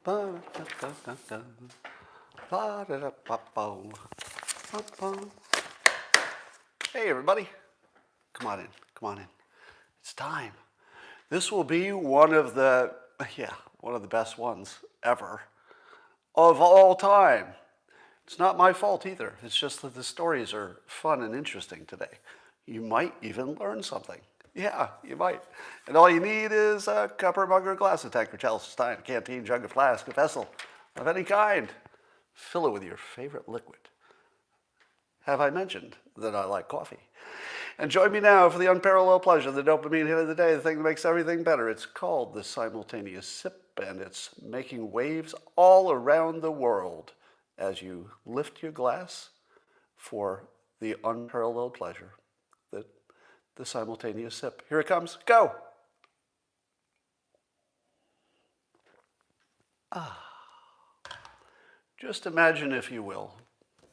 Hey everybody, come on in, come on in. It's time. This will be one of the best ones ever of all time. It's not my fault either. It's just that the stories are fun and interesting today. You might even learn something. Yeah, you might. And all you need is a cup or mug or glass, a tank or chalice, stein, a canteen, jug, a flask, a vessel of any kind. Fill it with your favorite liquid. Have I mentioned that I like coffee? And join me now for the unparalleled pleasure, the dopamine hit of the day, the thing that makes everything better. It's called the simultaneous sip, and it's making waves all around the world as you lift your glass for the unparalleled pleasure, the simultaneous sip. Here it comes. Go! Just imagine, if you will,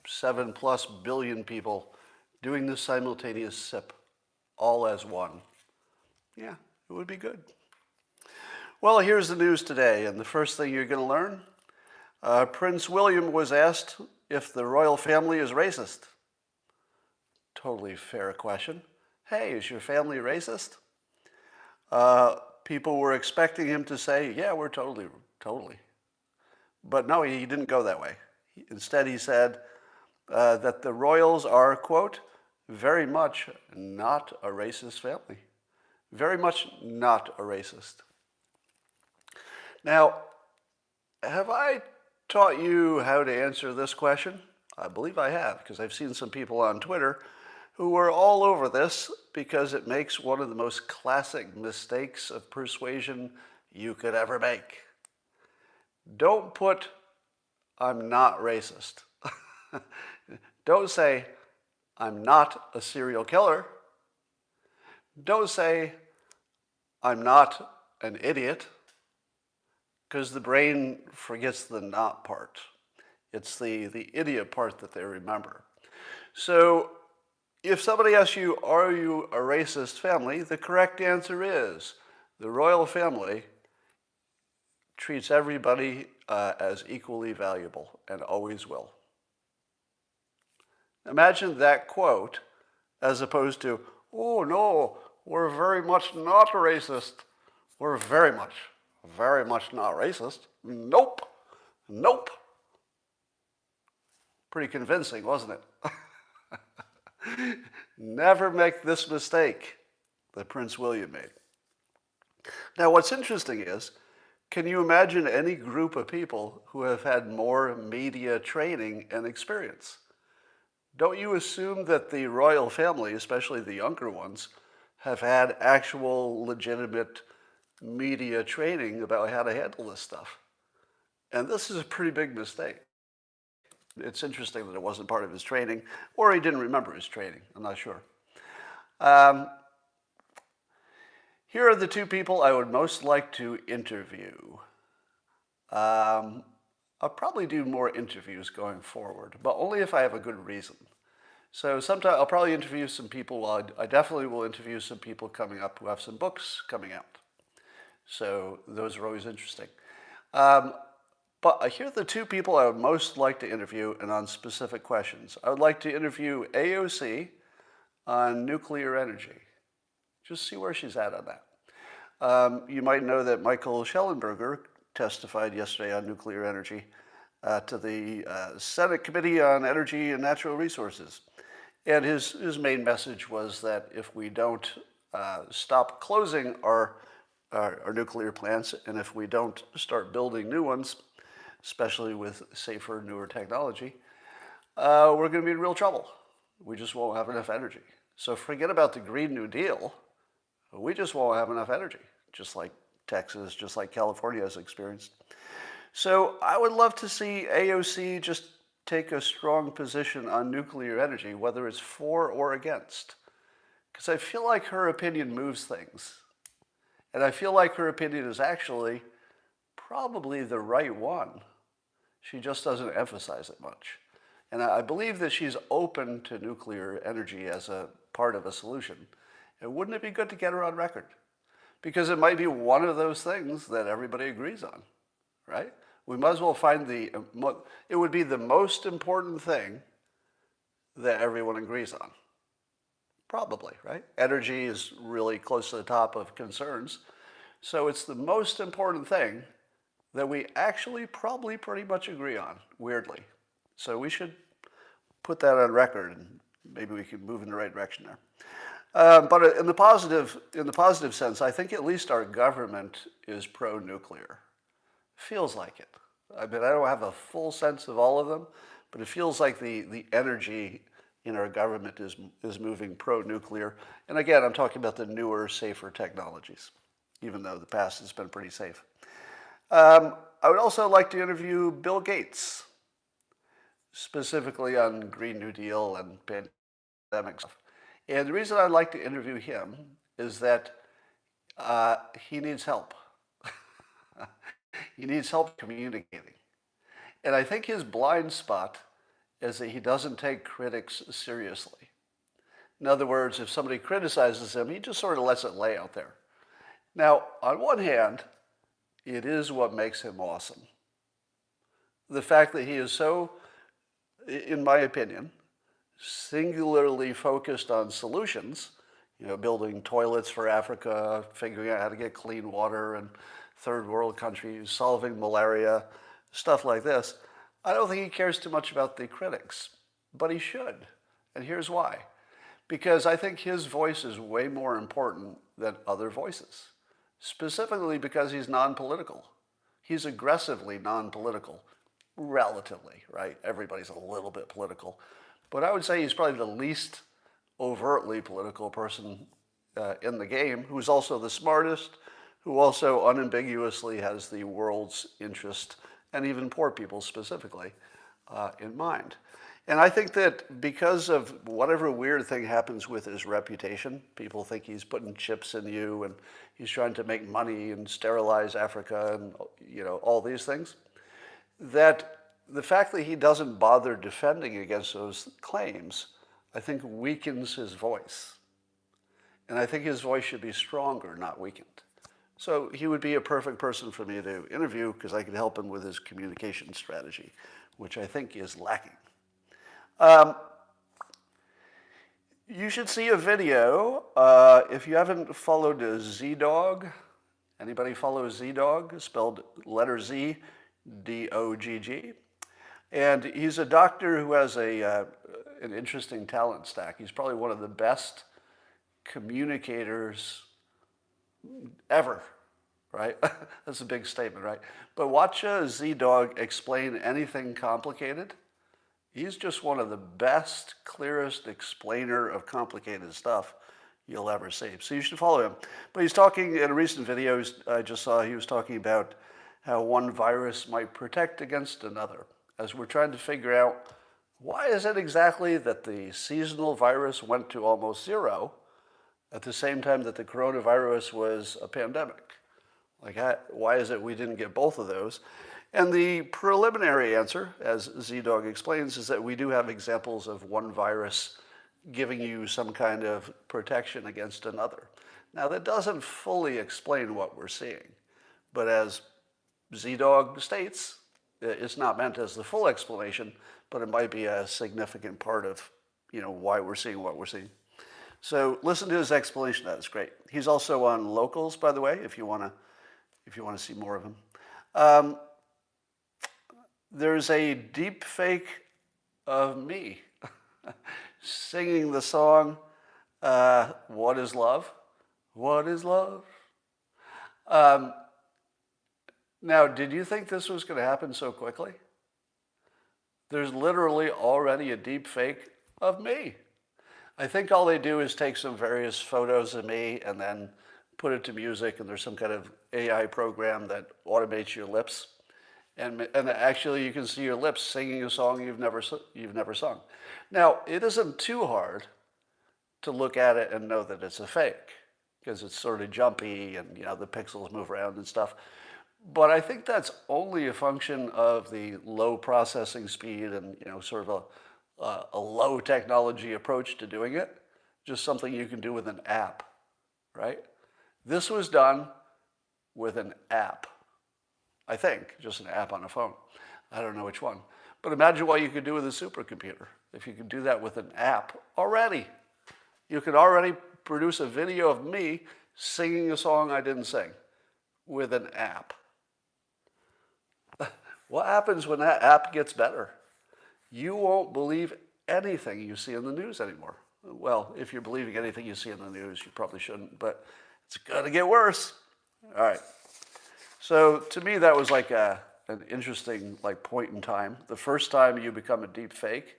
7+ billion people doing the simultaneous sip all as one. Yeah, it would be good. Well, here's the news today, and the first thing you're going to learn, Prince William was asked if the royal family is racist. Totally fair question. Hey, is your family racist? People were expecting him to say, yeah, we're totally. But no, he didn't go that way. Instead, he said that the royals are, quote, very much not a racist family. Very much not a racist. Now, have I taught you how to answer this question? I believe I have, because I've seen some people on Twitter who are all over this because it makes one of the most classic mistakes of persuasion you could ever make. Don't put, I'm not racist. Don't say, I'm not a serial killer. Don't say, I'm not an idiot, because the brain forgets the not part. It's the idiot part that they remember. So if somebody asks you, are you a racist family? The correct answer is, the royal family treats everybody as equally valuable and always will. Imagine that quote as opposed to, oh no, we're very much not racist. We're very much not racist. Nope. Pretty convincing, wasn't it? Never make this mistake that Prince William made. Now, what's interesting is, can you imagine any group of people who have had more media training and experience? Don't you assume that the royal family, especially the younger ones, have had actual legitimate media training about how to handle this stuff? And this is a pretty big mistake. It's interesting that it wasn't part of his training, or he didn't remember his training. I'm not sure. Here are the two people I would most like to interview. I'll probably do more interviews going forward, but only if I have a good reason. So sometime I'll probably interview some people. I definitely will interview some people coming up who have some books coming out. So those are always interesting. But here are the two people I would most like to interview, and on specific questions. I would like to interview AOC on nuclear energy. Just see where she's at on that. You might know that Michael Schellenberger testified yesterday on nuclear energy to the Senate Committee on Energy and Natural Resources. And his main message was that if we don't stop closing our nuclear plants, and if we don't start building new ones, especially with safer, newer technology, we're going to be in real trouble. We just won't have enough energy. So forget about the Green New Deal. We just won't have enough energy, just like Texas, just like California has experienced. So I would love to see AOC just take a strong position on nuclear energy, whether it's for or against. Because I feel like her opinion moves things. And I feel like her opinion is actually probably the right one. She just doesn't emphasize it much. And I believe that she's open to nuclear energy as a part of a solution. And wouldn't it be good to get her on record? Because it might be one of those things that everybody agrees on, right? We might as well find it would be the most important thing that everyone agrees on. Probably, right? Energy is really close to the top of concerns. So it's the most important thing that we actually probably pretty much agree on, weirdly. So we should put that on record, and maybe we can move in the right direction there. But in the positive sense, I think at least our government is pro-nuclear. Feels like it. I mean, I don't have a full sense of all of them, but it feels like the energy in our government is moving pro-nuclear. And again, I'm talking about the newer, safer technologies, even though the past has been pretty safe. I would also like to interview Bill Gates, specifically on Green New Deal and pandemic stuff. And the reason I'd like to interview him is that he needs help. He needs help communicating. And I think his blind spot is that he doesn't take critics seriously. In other words, if somebody criticizes him, he just sort of lets it lay out there. Now, on one hand, it is what makes him awesome. The fact that he is so, in my opinion, singularly focused on solutions, building toilets for Africa, figuring out how to get clean water in third world countries, solving malaria, stuff like this. I don't think he cares too much about the critics, but he should. And here's why. Because I think his voice is way more important than other voices, specifically because he's non-political. He's aggressively non-political, relatively, right? Everybody's a little bit political. But I would say he's probably the least overtly political person in the game, who's also the smartest, who also unambiguously has the world's interest, and even poor people specifically, in mind. And I think that because of whatever weird thing happens with his reputation, people think he's putting chips in you and he's trying to make money and sterilize Africa and all these things, that the fact that he doesn't bother defending against those claims, I think weakens his voice. And I think his voice should be stronger, not weakened. So he would be a perfect person for me to interview because I could help him with his communication strategy, which I think is lacking. You should see a video. If you haven't followed ZDogg, anybody follow ZDogg? Spelled letter Z, D-O-G-G. And he's a doctor who has an interesting talent stack. He's probably one of the best communicators ever, right? That's a big statement, right? But watch ZDogg explain anything complicated. He's just one of the best, clearest explainer of complicated stuff you'll ever see. So you should follow him. But he's talking in a recent video, I just saw, he was talking about how one virus might protect against another, as we're trying to figure out why is it exactly that the seasonal virus went to almost zero at the same time that the coronavirus was a pandemic? Like, why is it we didn't get both of those? And the preliminary answer, as ZDogg explains, is that we do have examples of one virus giving you some kind of protection against another. Now, that doesn't fully explain what we're seeing, but as ZDogg states, it's not meant as the full explanation, but it might be a significant part of why we're seeing what we're seeing. So listen to his explanation. That's great. He's also on Locals, by the way, if you want to see more of him. There's a deep fake of me singing the song, What is Love? What is Love? Now, did you think this was going to happen so quickly? There's literally already a deep fake of me. I think all they do is take some various photos of me and then put it to music, and there's some kind of AI program that automates your lips. And actually, you can see your lips singing a song you've never sung. Now, it isn't too hard to look at it and know that it's a fake, because it's sort of jumpy and the pixels move around and stuff. But I think that's only a function of the low processing speed and sort of a low technology approach to doing it. Just something you can do with an app, right? This was done with an app. I think, just an app on a phone. I don't know which one. But imagine what you could do with a supercomputer. If you could do that with an app already. You could already produce a video of me singing a song I didn't sing with an app. What happens when that app gets better? You won't believe anything you see in the news anymore. Well, if you're believing anything you see in the news, you probably shouldn't, but it's going to get worse. All right. So to me, that was like an interesting point in time. The first time you become a deep fake,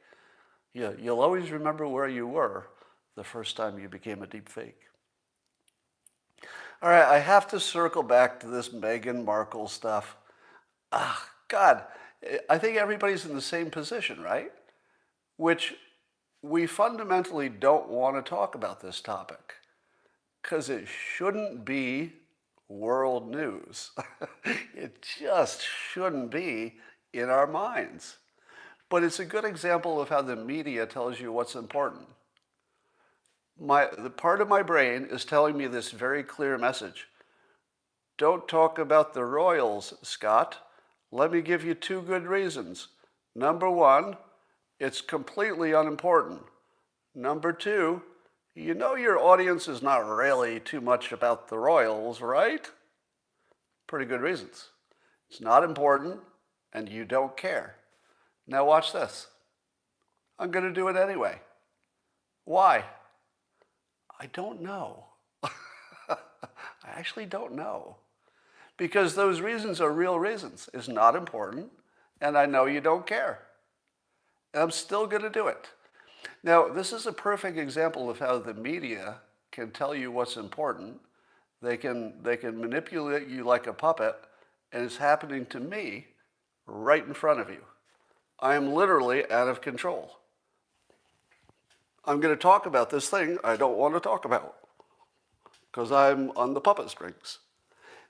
you'll always remember where you were the first time you became a deep fake. All right, I have to circle back to this Meghan Markle stuff. God, I think everybody's in the same position, right? Which we fundamentally don't want to talk about this topic because it shouldn't be world news. It just shouldn't be in our minds. But it's a good example of how the media tells you what's important. The part of my brain is telling me this very clear message. Don't talk about the royals, Scott. Let me give you 2 good reasons. Number 1, it's completely unimportant. Number 2, you know your audience is not really too much about the royals, right? Pretty good reasons. It's not important, and you don't care. Now watch this. I'm going to do it anyway. Why? I don't know. I actually don't know. Because those reasons are real reasons. It's not important, and I know you don't care. And I'm still going to do it. Now, this is a perfect example of how the media can tell you what's important. They can manipulate you like a puppet, and it's happening to me right in front of you. I am literally out of control. I'm going to talk about this thing I don't want to talk about because I'm on the puppet strings.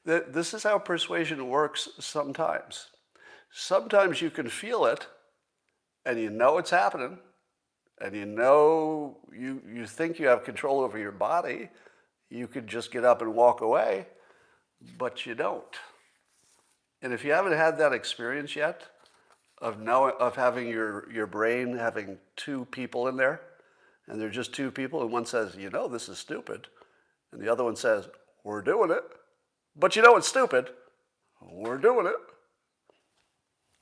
This is how persuasion works sometimes. Sometimes you can feel it, and you know it's happening, and you know you think you have control over your body. You could just get up and walk away, but you don't. And if you haven't had that experience yet, of having your brain having 2 people in there, and they're just 2 people, and one says, you know, this is stupid, and the other one says, we're doing it, but you know it's stupid, we're doing it.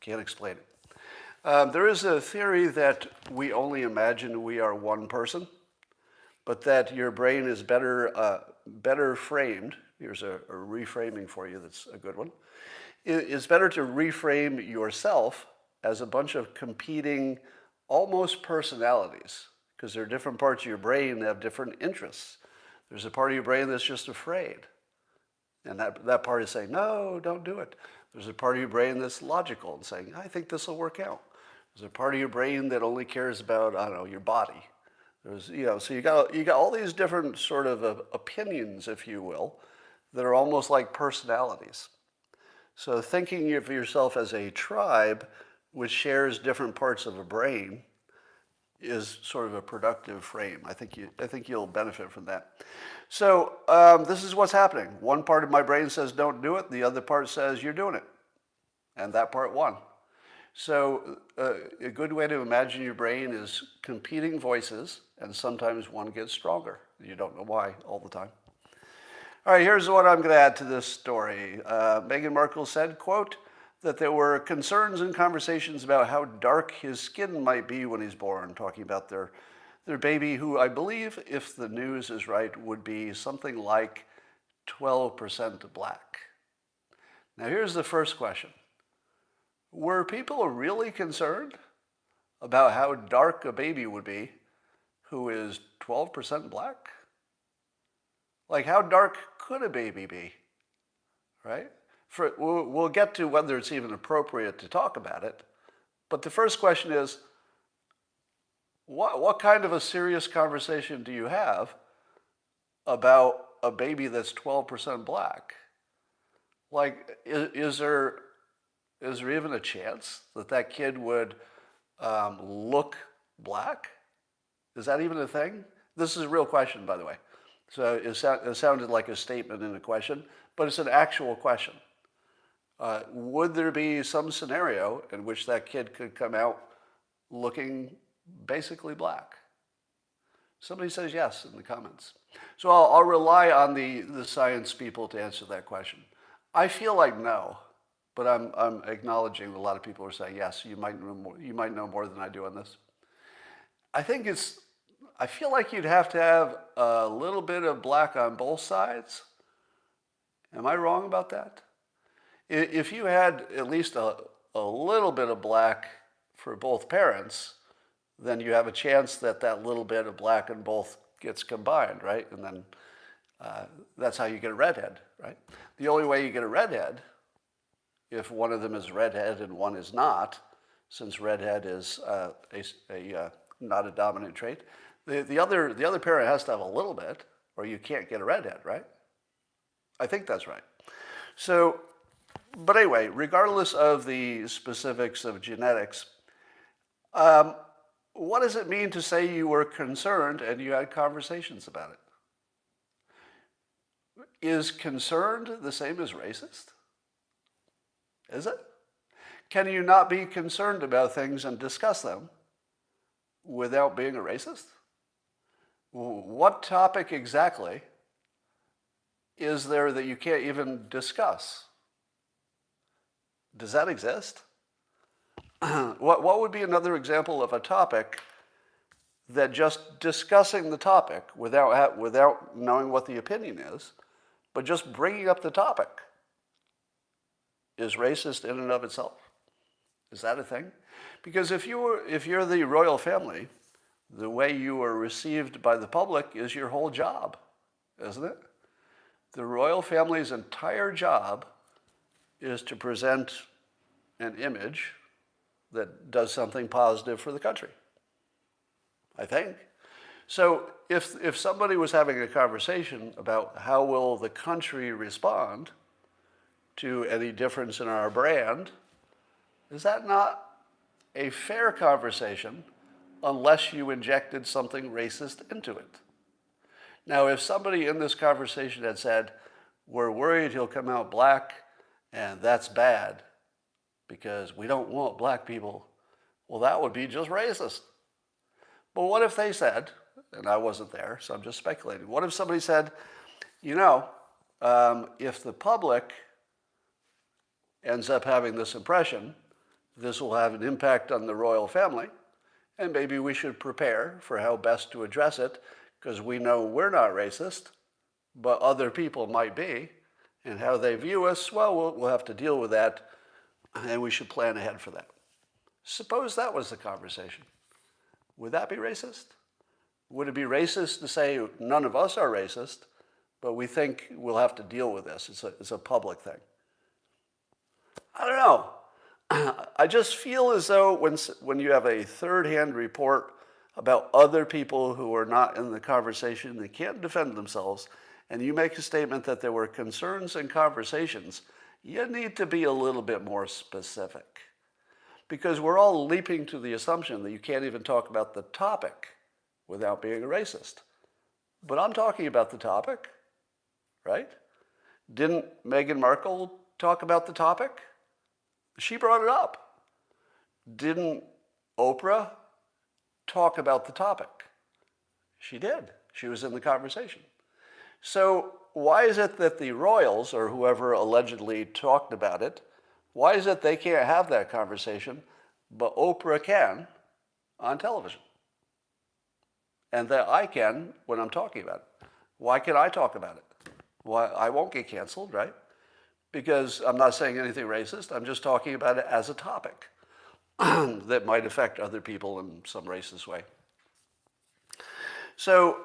Can't explain it. There is a theory that we only imagine we are one person, but that your brain is better framed. Here's a reframing for you that's a good one. It's better to reframe yourself as a bunch of competing, almost personalities, because there are different parts of your brain that have different interests. There's a part of your brain that's just afraid, and that part is saying, no, don't do it. There's a part of your brain that's logical and saying, I think this will work out. There's a part of your brain that only cares about, I don't know, your body. So you got all these different sort of opinions, if you will, that are almost like personalities. So thinking of yourself as a tribe which shares different parts of a brain is sort of a productive frame. I think you'll benefit from that. So this is what's happening. One part of my brain says don't do it. The other part says you're doing it. And that part won. So a good way to imagine your brain is competing voices, and sometimes one gets stronger. You don't know why all the time. All right, here's what I'm going to add to this story. Meghan Markle said, quote, that there were concerns and conversations about how dark his skin might be when he's born, talking about their baby, who I believe, if the news is right, would be something like 12% black. Now here's the first question. Were people really concerned about how dark a baby would be who is 12% black? Like, how dark could a baby be, right? We'll get to whether it's even appropriate to talk about it. But the first question is, what kind of a serious conversation do you have about a baby that's 12% black? Like, is there even a chance that kid would look black? Is that even a thing? This is a real question, by the way. So it sounded like a statement in a question, but it's an actual question. Would there be some scenario in which that kid could come out looking basically black? Somebody says yes in the comments. So I'll rely on the science people to answer that question. I feel like no, but I'm acknowledging a lot of people are saying yes. You might know more than I do on this. I feel like you'd have to have a little bit of black on both sides. Am I wrong about that? If you had at least a little bit of black for both parents, then you have a chance that little bit of black in both gets combined, right? And then that's how you get a redhead, right? The only way you get a redhead, if one of them is redhead and one is not, since redhead is not a dominant trait, the other parent has to have a little bit, or you can't get a redhead, right? I think that's right. So, but anyway, regardless of the specifics of genetics, what does it mean to say you were concerned and you had conversations about it? Is concerned the same as racist? Is it? Can you not be concerned about things and discuss them without being a racist? What topic exactly is there that you can't even discuss? Does that exist? What would be another example of a topic that just discussing the topic without knowing what the opinion is, but just bringing up the topic is racist in and of itself? Is that a thing? Because if you're the royal family, the way you are received by the public is your whole job, isn't it? The royal family's entire job is to present an image that does something positive for the country, I think. So if somebody was having a conversation about how will the country respond to any difference in our brand, is that not a fair conversation unless you injected something racist into it? Now, if somebody in this conversation had said, we're worried he'll come out black and that's bad because we don't want black people, well, that would be just racist. But what if they said, and I wasn't there, so I'm just speculating, what if somebody said, if the public ends up having this impression, this will have an impact on the royal family, and maybe we should prepare for how best to address it, because we know we're not racist, but other people might be, and how they view us, well, we'll have to deal with that, and we should plan ahead for that. Suppose that was the conversation. Would that be racist? Would it be racist to say none of us are racist, but we think we'll have to deal with this? It's a public thing. I don't know. I just feel as though when you have a third-hand report about other people who are not in the conversation, they can't defend themselves, and you make a statement that there were concerns and conversations, you need to be a little bit more specific. Because we're all leaping to the assumption that you can't even talk about the topic without being a racist. But I'm talking about the topic, right? Didn't Meghan Markle talk about the topic? She brought it up. Didn't Oprah talk about the topic? She did. She was in the conversation. So why is it that the royals, or whoever allegedly talked about it, why is it they can't have that conversation, but Oprah can on television? And that I can when I'm talking about it. Why can I talk about it? Why I won't get canceled, right? Because I'm not saying anything racist. I'm just talking about it as a topic that might affect other people in some racist way. So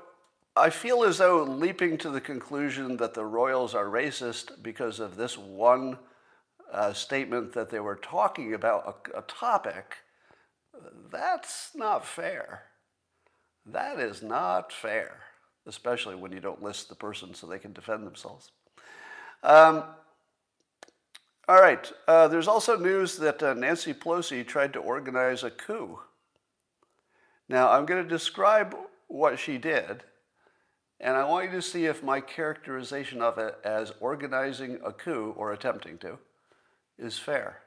I feel as though leaping to the conclusion that the royals are racist because of this one statement that they were talking about a topic, that's not fair. That is not fair, especially when you don't list the person so they can defend themselves. All right, there's also news that Nancy Pelosi tried to organize a coup. Now, I'm going to describe what she did, and I want you to see if my characterization of it as organizing a coup or attempting to is fair.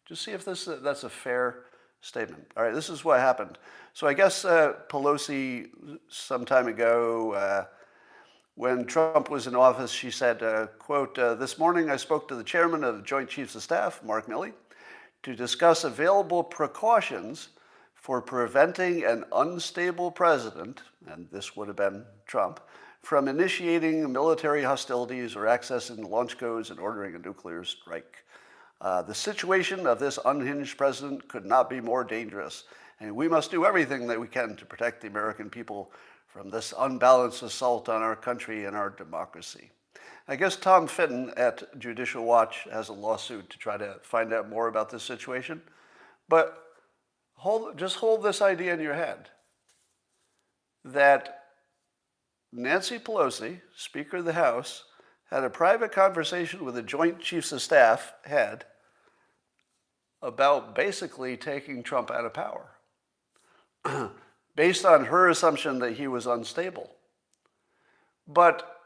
Just see if that's a fair statement. All right, this is what happened. So I guess Pelosi, some time ago, when Trump was in office, she said, quote, this morning I spoke to the chairman of the Joint Chiefs of Staff, Mark Milley, to discuss available precautions for preventing an unstable president, and this would have been Trump, from initiating military hostilities or accessing the launch codes and ordering a nuclear strike. The situation of this unhinged president could not be more dangerous, and we must do everything that we can to protect the American people from this unbalanced assault on our country and our democracy. I guess Tom Fitton at Judicial Watch has a lawsuit to try to find out more about this situation. But just hold this idea in your head that Nancy Pelosi, Speaker of the House, had a private conversation with the Joint Chiefs of Staff head about basically taking Trump out of power based on her assumption that he was unstable. But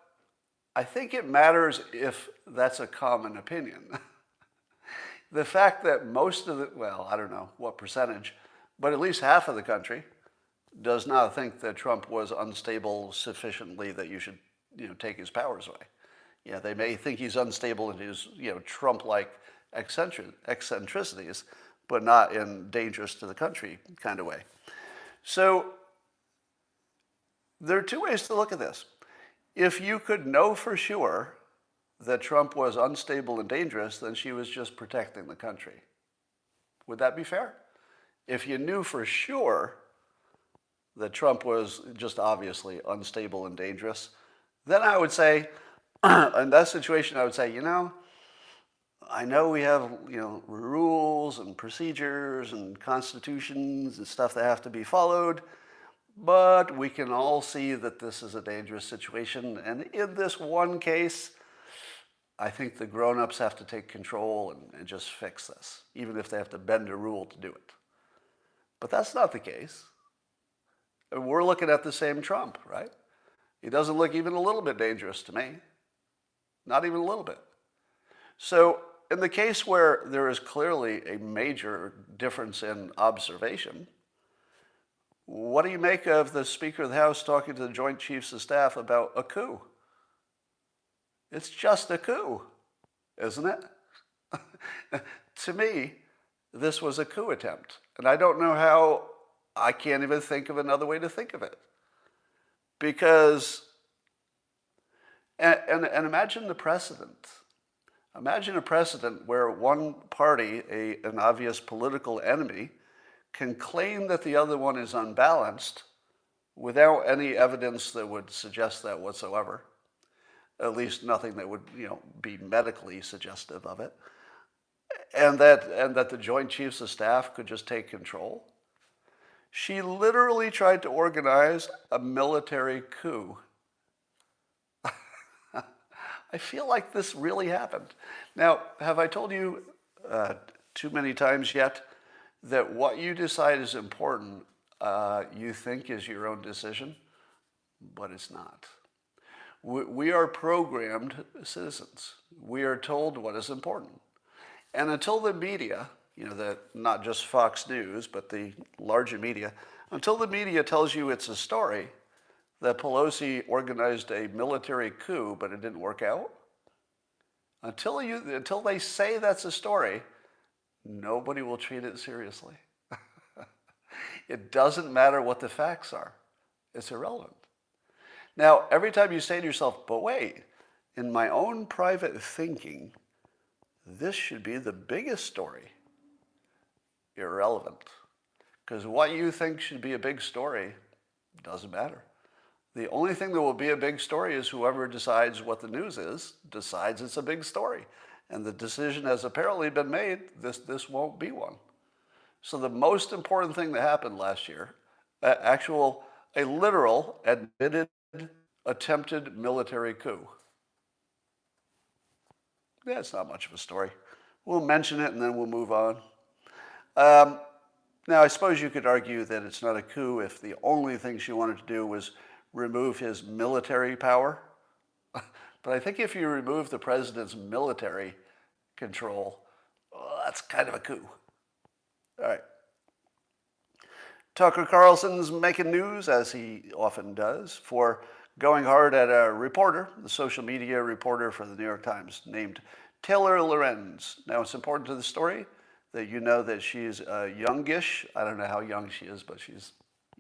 I think it matters if that's a common opinion. The fact that most of the, well, I don't know what percentage, but at least half of the country does not think that Trump was unstable sufficiently that you should, take his powers away. Yeah, they may think he's unstable in his, Trump-like eccentricities, but not in dangerous to the country kind of way. So there are two ways to look at this. If you could know for sure that Trump was unstable and dangerous, then she was just protecting the country. Would that be fair? If you knew for sure that Trump was just obviously unstable and dangerous, then I would say, in that situation, I would say, I know we have, rules and procedures and constitutions and stuff that have to be followed, but we can all see that this is a dangerous situation. And in this one case, I think the grown-ups have to take control and just fix this, even if they have to bend a rule to do it. But that's not the case. We're looking at the same Trump, right? He doesn't look even a little bit dangerous to me. Not even a little bit. So in the case where there is clearly a major difference in observation, what do you make of the Speaker of the House talking to the Joint Chiefs of Staff about a coup? It's just a coup, isn't it? To me, this was a coup attempt. And I don't know how, I can't even think of another way to think of it. Because, and imagine the precedent. Imagine a precedent where one party, an obvious political enemy, can claim that the other one is unbalanced without any evidence that would suggest that whatsoever. At least nothing that would, be medically suggestive of it. And that the Joint Chiefs of Staff could just take control. She literally tried to organize a military coup. I feel like this really happened. Now, have I told you too many times yet that what you decide is important, you think is your own decision? But it's not. We are programmed citizens. We are told what is important. And until the media, not just Fox News, but the larger media, until the media tells you it's a story that Pelosi organized a military coup, but it didn't work out, until they say that's a story, nobody will treat it seriously. It doesn't matter what the facts are. It's irrelevant. Now, every time you say to yourself, but wait, in my own private thinking, this should be the biggest story. Irrelevant. Because what you think should be a big story doesn't matter. The only thing that will be a big story is whoever decides what the news is, decides it's a big story. And the decision has apparently been made, this won't be one. So the most important thing that happened last year, a literal, admitted, attempted military coup. Yeah, it's not much of a story. We'll mention it and then we'll move on. Now, I suppose you could argue that it's not a coup if the only thing she wanted to do was remove his military power. But I think if you remove the president's military control, Well, that's kind of a coup. All right. Tucker Carlson's making news, as he often does, for going hard at a reporter, the social media reporter for the New York Times, named Taylor Lorenz. Now, it's important to the story that you know that she's a youngish, I don't know how young she is, but she's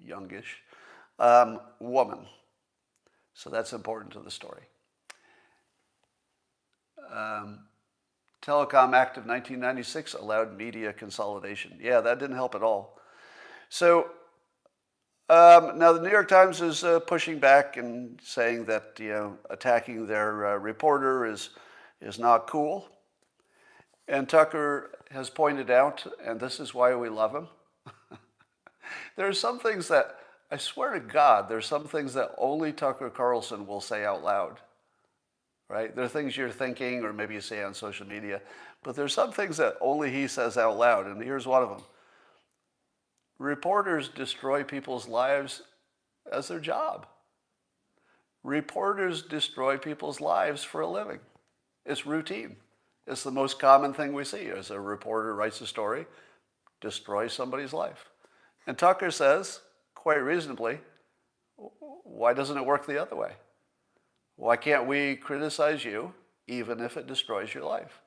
youngish, woman. So that's important to the story. Telecom Act of 1996 allowed media consolidation. Yeah, that didn't help at all. So now the New York Times is pushing back and saying that attacking their reporter is not cool. And Tucker has pointed out, and this is why we love him, there are some things that, I swear to God, there's some things that only Tucker Carlson will say out loud. Right? There are things you're thinking, or maybe you say on social media, but there's some things that only he says out loud, and here's one of them. Reporters destroy people's lives as their job. Reporters destroy people's lives for a living. It's routine. It's the most common thing we see. As a reporter writes a story, destroys somebody's life. And Tucker says, quite reasonably, why doesn't it work the other way? Why can't we criticize you even if it destroys your life?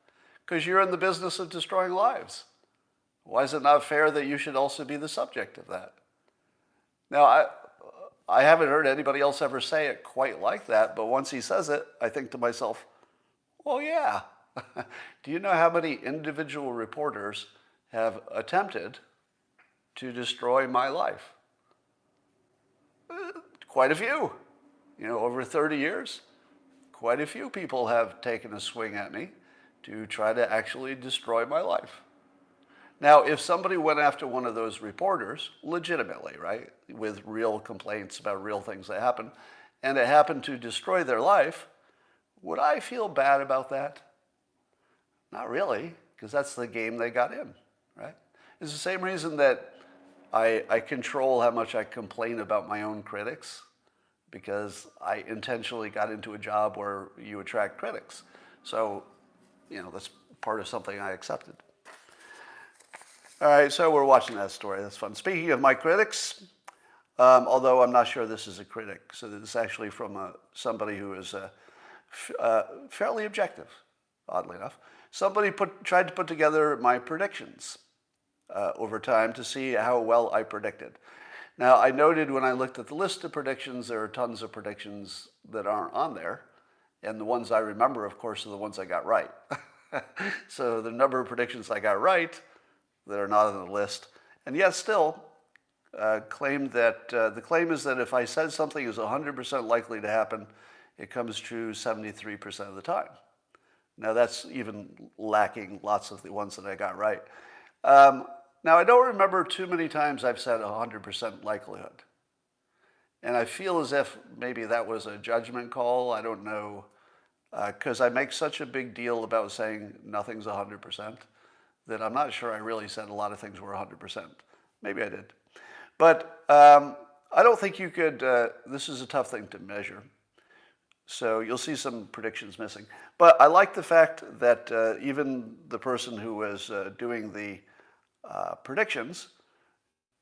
Because you're in the business of destroying lives. Why is it not fair that you should also be the subject of that? Now, I haven't heard anybody else ever say it quite like that, but once he says it, I think to myself, well, yeah. Do you know how many individual reporters have attempted to destroy my life? Quite a few. Over 30 years, quite a few people have taken a swing at me to try to actually destroy my life. Now, if somebody went after one of those reporters, legitimately, right, with real complaints about real things that happened, and it happened to destroy their life, would I feel bad about that? Not really, because that's the game they got in, right? It's the same reason that I control how much I complain about my own critics, because I intentionally got into a job where you attract critics. So, that's part of something I accepted. All right, so we're watching that story. That's fun. Speaking of my critics, although I'm not sure this is a critic, so this is actually from somebody who is fairly objective, oddly enough. Somebody tried to put together my predictions over time to see how well I predicted. Now, I noted when I looked at the list of predictions, there are tons of predictions that aren't on there. And the ones I remember, of course, are the ones I got right. So the number of predictions I got right that are not on the list, and yet still claimed that the claim is that if I said something is 100% likely to happen, it comes true 73% of the time. Now, that's even lacking lots of the ones that I got right. Now, I don't remember too many times I've said 100% likelihood. And I feel as if maybe that was a judgment call. I don't know, because I make such a big deal about saying nothing's 100% that I'm not sure I really said a lot of things were 100%. Maybe I did. But I don't think you could, this is a tough thing to measure. So you'll see some predictions missing. But I like the fact that even the person who was doing the predictions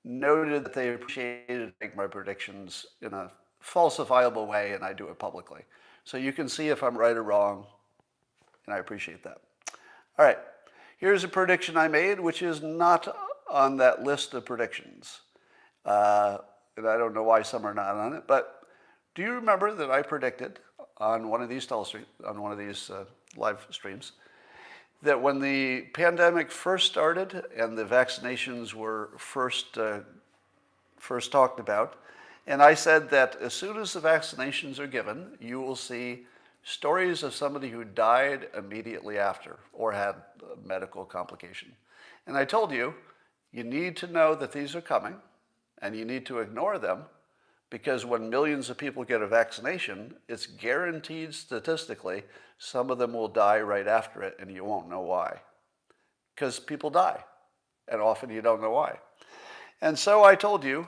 noted that they appreciated my predictions in a falsifiable way, and I do it publicly. So you can see if I'm right or wrong, and I appreciate that. All right, here's a prediction I made, which is not on that list of predictions. And I don't know why some are not on it, but do you remember that I predicted on one of these live streams that when the pandemic first started and the vaccinations were first talked about, and I said that as soon as the vaccinations are given, you will see stories of somebody who died immediately after or had a medical complication. And I told you, you need to know that these are coming, and you need to ignore them, because when millions of people get a vaccination, it's guaranteed statistically some of them will die right after it, and you won't know why. Because people die, and often you don't know why. And so I told you,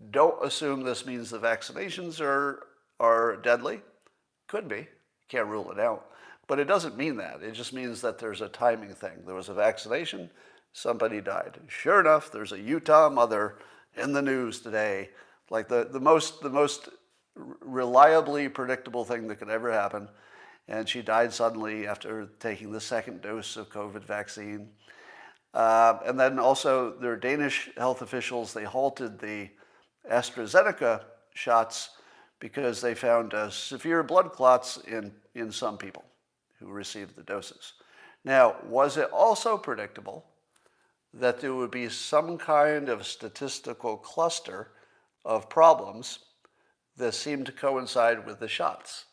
don't assume this means the vaccinations are deadly. Could be. Can't rule it out. But it doesn't mean that. It just means that there's a timing thing. There was a vaccination, somebody died. Sure enough, there's a Utah mother in the news today, like the most reliably predictable thing that could ever happen. And she died suddenly after taking the second dose of COVID vaccine. And then also there are Danish health officials, they halted the AstraZeneca shots because they found severe blood clots in some people who received the doses. Now, was it also predictable that there would be some kind of statistical cluster of problems that seemed to coincide with the shots?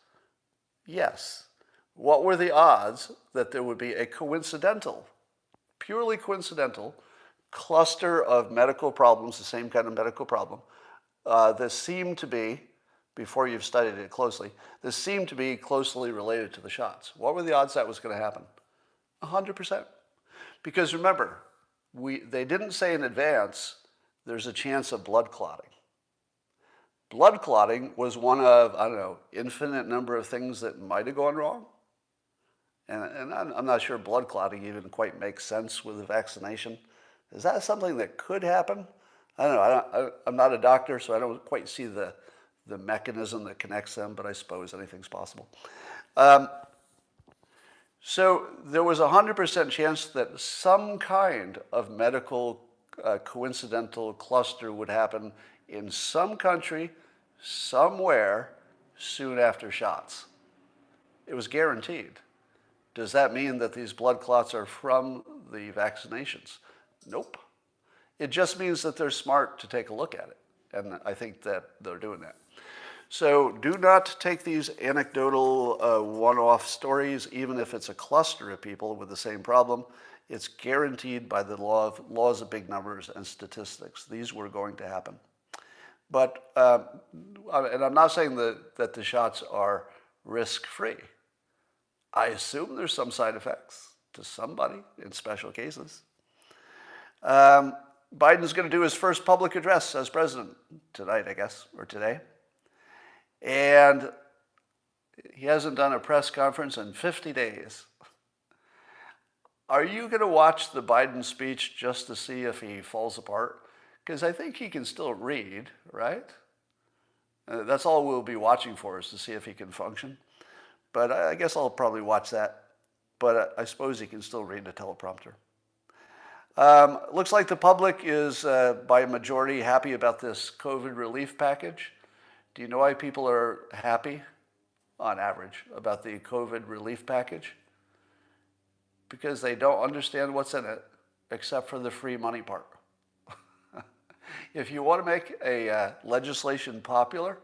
Yes. What were the odds that there would be a coincidental, purely coincidental, cluster of medical problems, the same kind of medical problem, that seemed to be, before you've studied it closely, that seemed to be closely related to the shots? What were the odds that was going to happen? 100%. Because remember, they didn't say in advance there's a chance of blood clotting. Blood clotting was one of, I don't know, infinite number of things that might have gone wrong. And I'm not sure blood clotting even quite makes sense with a vaccination. Is that something that could happen? I don't know. I'm not a doctor, so I don't quite see the mechanism that connects them, but I suppose anything's possible. So there was a 100% chance that some kind of medical coincidental cluster would happen in some country, somewhere, soon after shots. It was guaranteed. Does that mean that these blood clots are from the vaccinations? Nope. It just means that they're smart to take a look at it. And I think that they're doing that. So do not take these anecdotal one-off stories, even if it's a cluster of people with the same problem. It's guaranteed by the laws of big numbers and statistics. These were going to happen. But, and I'm not saying that the shots are risk-free. I assume there's some side effects to somebody in special cases. Biden's going to do his first public address as president tonight, I guess, or today. And he hasn't done a press conference in 50 days. Are you going to watch the Biden speech just to see if he falls apart? Because I think he can still read, right? That's all we'll be watching for, is to see if he can function. But I guess I'll probably watch that. But I suppose he can still read a teleprompter. Looks like the public is, by a majority, happy about this COVID relief package. Do you know why people are happy, on average, about the COVID relief package? Because they don't understand what's in it, except for the free money part. If you want to make a legislation popular,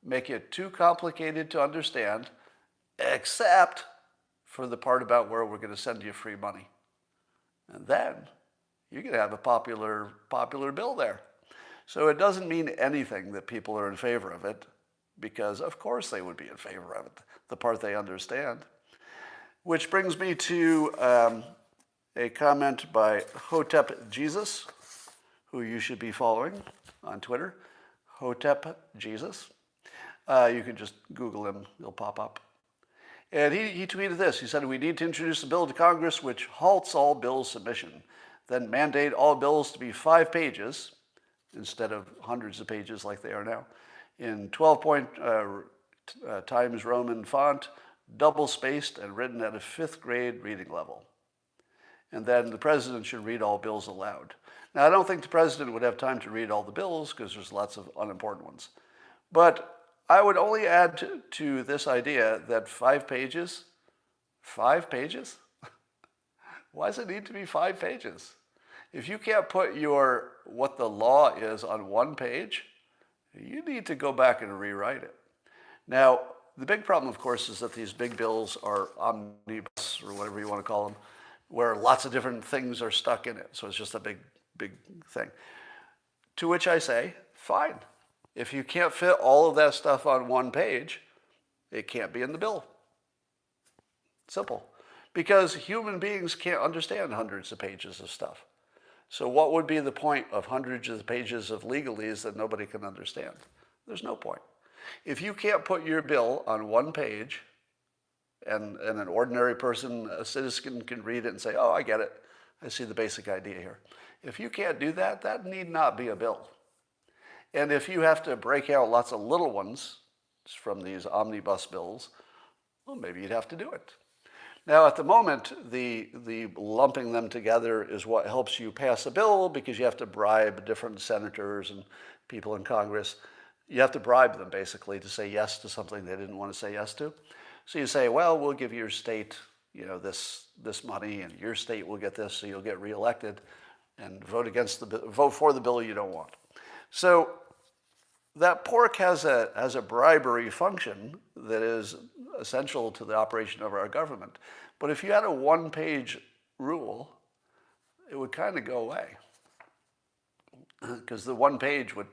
make it too complicated to understand, except for the part about where we're going to send you free money. And then you're going to have a popular bill there. So it doesn't mean anything that people are in favor of it, because of course they would be in favor of it, the part they understand. Which brings me to a comment by Hotep Jesus, who you should be following on Twitter, Hotep Jesus. You can just Google him, he'll pop up. And he tweeted this. He said, "We need to introduce a bill to Congress which halts all bill submission, then mandate all bills to be 5 pages, instead of hundreds of pages like they are now, in 12-point Times Roman font, double-spaced and written at a 5th grade reading level. And then the president should read all bills aloud." Now, I don't think the president would have time to read all the bills because there's lots of unimportant ones. But I would only add to this idea that 5 pages, 5 pages? Why does it need to be 5 pages? If you can't put what the law is on 1 page, you need to go back and rewrite it. Now, the big problem, of course, is that these big bills are omnibus, or whatever you want to call them, where lots of different things are stuck in it. So it's just a big thing. To which I say, fine. If you can't fit all of that stuff on 1 page, it can't be in the bill. Simple. Because human beings can't understand hundreds of pages of stuff. So what would be the point of hundreds of pages of legalese that nobody can understand? There's no point. If you can't put your bill on 1 page, And an ordinary person, a citizen, can read it and say, oh, I get it. I see the basic idea here. If you can't do that, that need not be a bill. And if you have to break out lots of little ones from these omnibus bills, well, maybe you'd have to do it. Now, at the moment, the lumping them together is what helps you pass a bill, because you have to bribe different senators and people in Congress. You have to bribe them, basically, to say yes to something they didn't want to say yes to. So you say, well, we'll give your state, this money, and your state will get this, so you'll get reelected, and vote for the bill you don't want. So that pork has a bribery function that is essential to the operation of our government. But if you had a one-page rule, it would kind of go away, because the one page would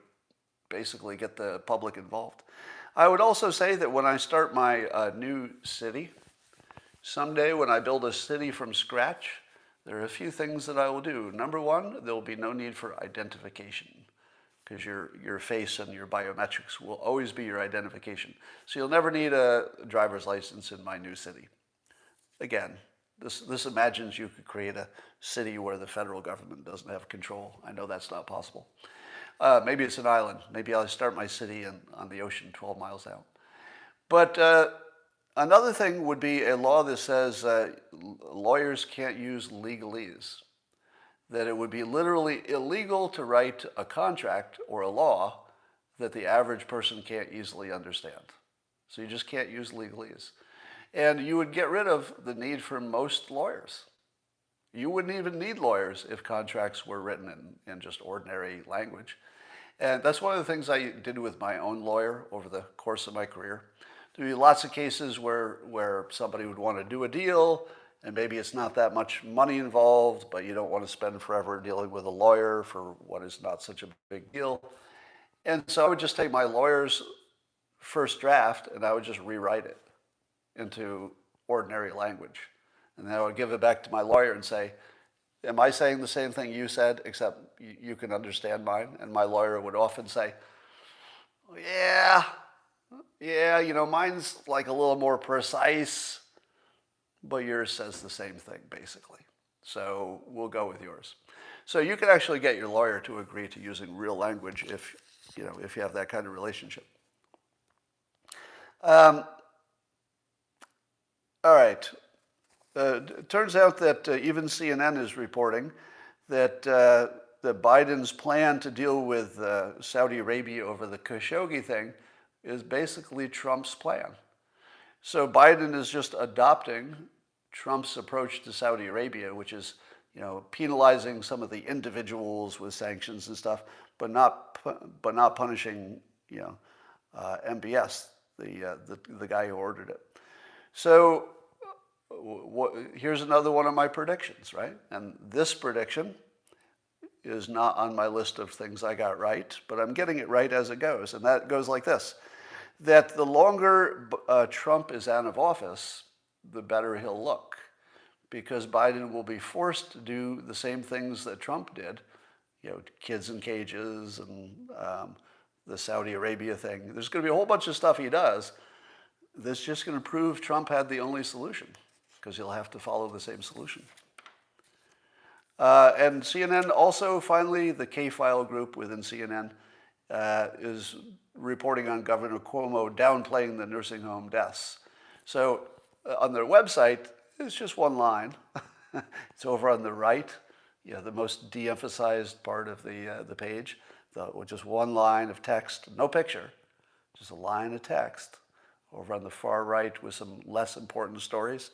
basically get the public involved. I would also say that when I start my new city, someday when I build a city from scratch, there are a few things that I will do. Number one, there will be no need for identification, because your face and your biometrics will always be your identification. So you'll never need a driver's license in my new city. Again, this imagines you could create a city where the federal government doesn't have control. I know that's not possible. Maybe it's an island. Maybe I'll start my city on the ocean 12 miles out. But another thing would be a law that says lawyers can't use legalese. That it would be literally illegal to write a contract or a law that the average person can't easily understand. So you just can't use legalese. And you would get rid of the need for most lawyers. You wouldn't even need lawyers if contracts were written in just ordinary language. And that's one of the things I did with my own lawyer over the course of my career. There would be lots of cases where somebody would want to do a deal, and maybe it's not that much money involved, but you don't want to spend forever dealing with a lawyer for what is not such a big deal. And so I would just take my lawyer's first draft and I would just rewrite it into ordinary language. And then I would give it back to my lawyer and say, am I saying the same thing you said, except you can understand mine? And my lawyer would often say, yeah, mine's like a little more precise, but yours says the same thing, basically. So we'll go with yours. So you can actually get your lawyer to agree to using real language if you have that kind of relationship. All right. It turns out that even CNN is reporting that Biden's plan to deal with Saudi Arabia over the Khashoggi thing is basically Trump's plan. So Biden is just adopting Trump's approach to Saudi Arabia, which is, penalizing some of the individuals with sanctions and stuff, but not punishing, MBS, the guy who ordered it. So here's another one of my predictions, right? And this prediction is not on my list of things I got right, but I'm getting it right as it goes. And that goes like this, that the longer Trump is out of office, the better he'll look, because Biden will be forced to do the same things that Trump did, kids in cages and the Saudi Arabia thing. There's going to be a whole bunch of stuff he does that's just going to prove Trump had the only solution, because he'll have to follow the same solution. And CNN also, finally, the K-File group within CNN is reporting on Governor Cuomo downplaying the nursing home deaths. So on their website, it's just one line. It's over on the right, the most de-emphasized part of the page, just one line of text, no picture, just a line of text over on the far right with some less important stories,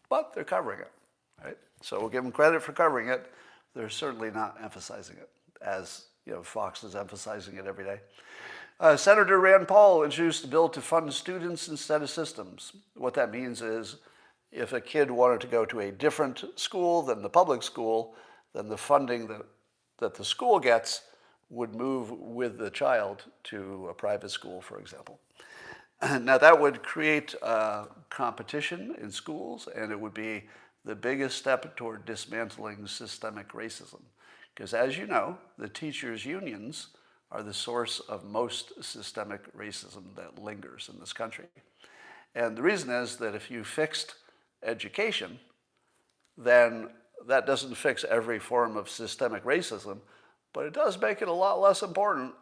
but they're covering it, right? So we'll give them credit for covering it. They're certainly not emphasizing it, as Fox is emphasizing it every day. Senator Rand Paul introduced a bill to fund students instead of systems. What that means is, if a kid wanted to go to a different school than the public school, then the funding that the school gets would move with the child to a private school, for example. Now that would create competition in schools, and it would be the biggest step toward dismantling systemic racism. Because as you know, the teachers' unions are the source of most systemic racism that lingers in this country. And the reason is that if you fixed education, then that doesn't fix every form of systemic racism, but it does make it a lot less important.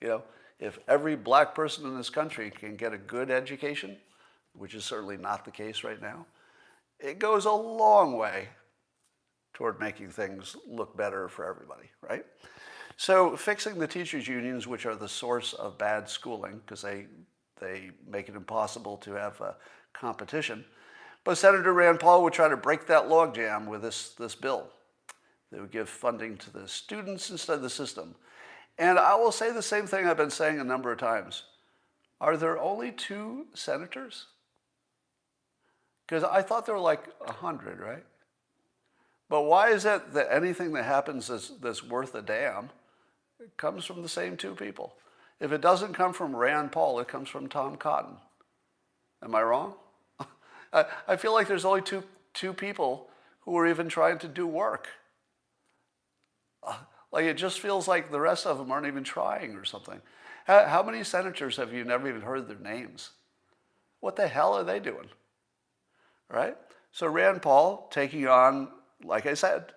You know, if every black person in this country can get a good education, which is certainly not the case right now, it goes a long way toward making things look better for everybody, right? So fixing the teachers' unions, which are the source of bad schooling, because they make it impossible to have competition. But Senator Rand Paul would try to break that logjam with this bill. They would give funding to the students instead of the system. And I will say the same thing I've been saying a number of times. Are there only 2 senators? Because I thought there were like 100, right? But why is it that anything that happens that's worth a damn comes from the same 2 people? If it doesn't come from Rand Paul, it comes from Tom Cotton. Am I wrong? I feel like there's only two people who are even trying to do work. Like it just feels like the rest of them aren't even trying or something. How many senators have you never even heard their names? What the hell are they doing? Right? So Rand Paul taking on, like I said,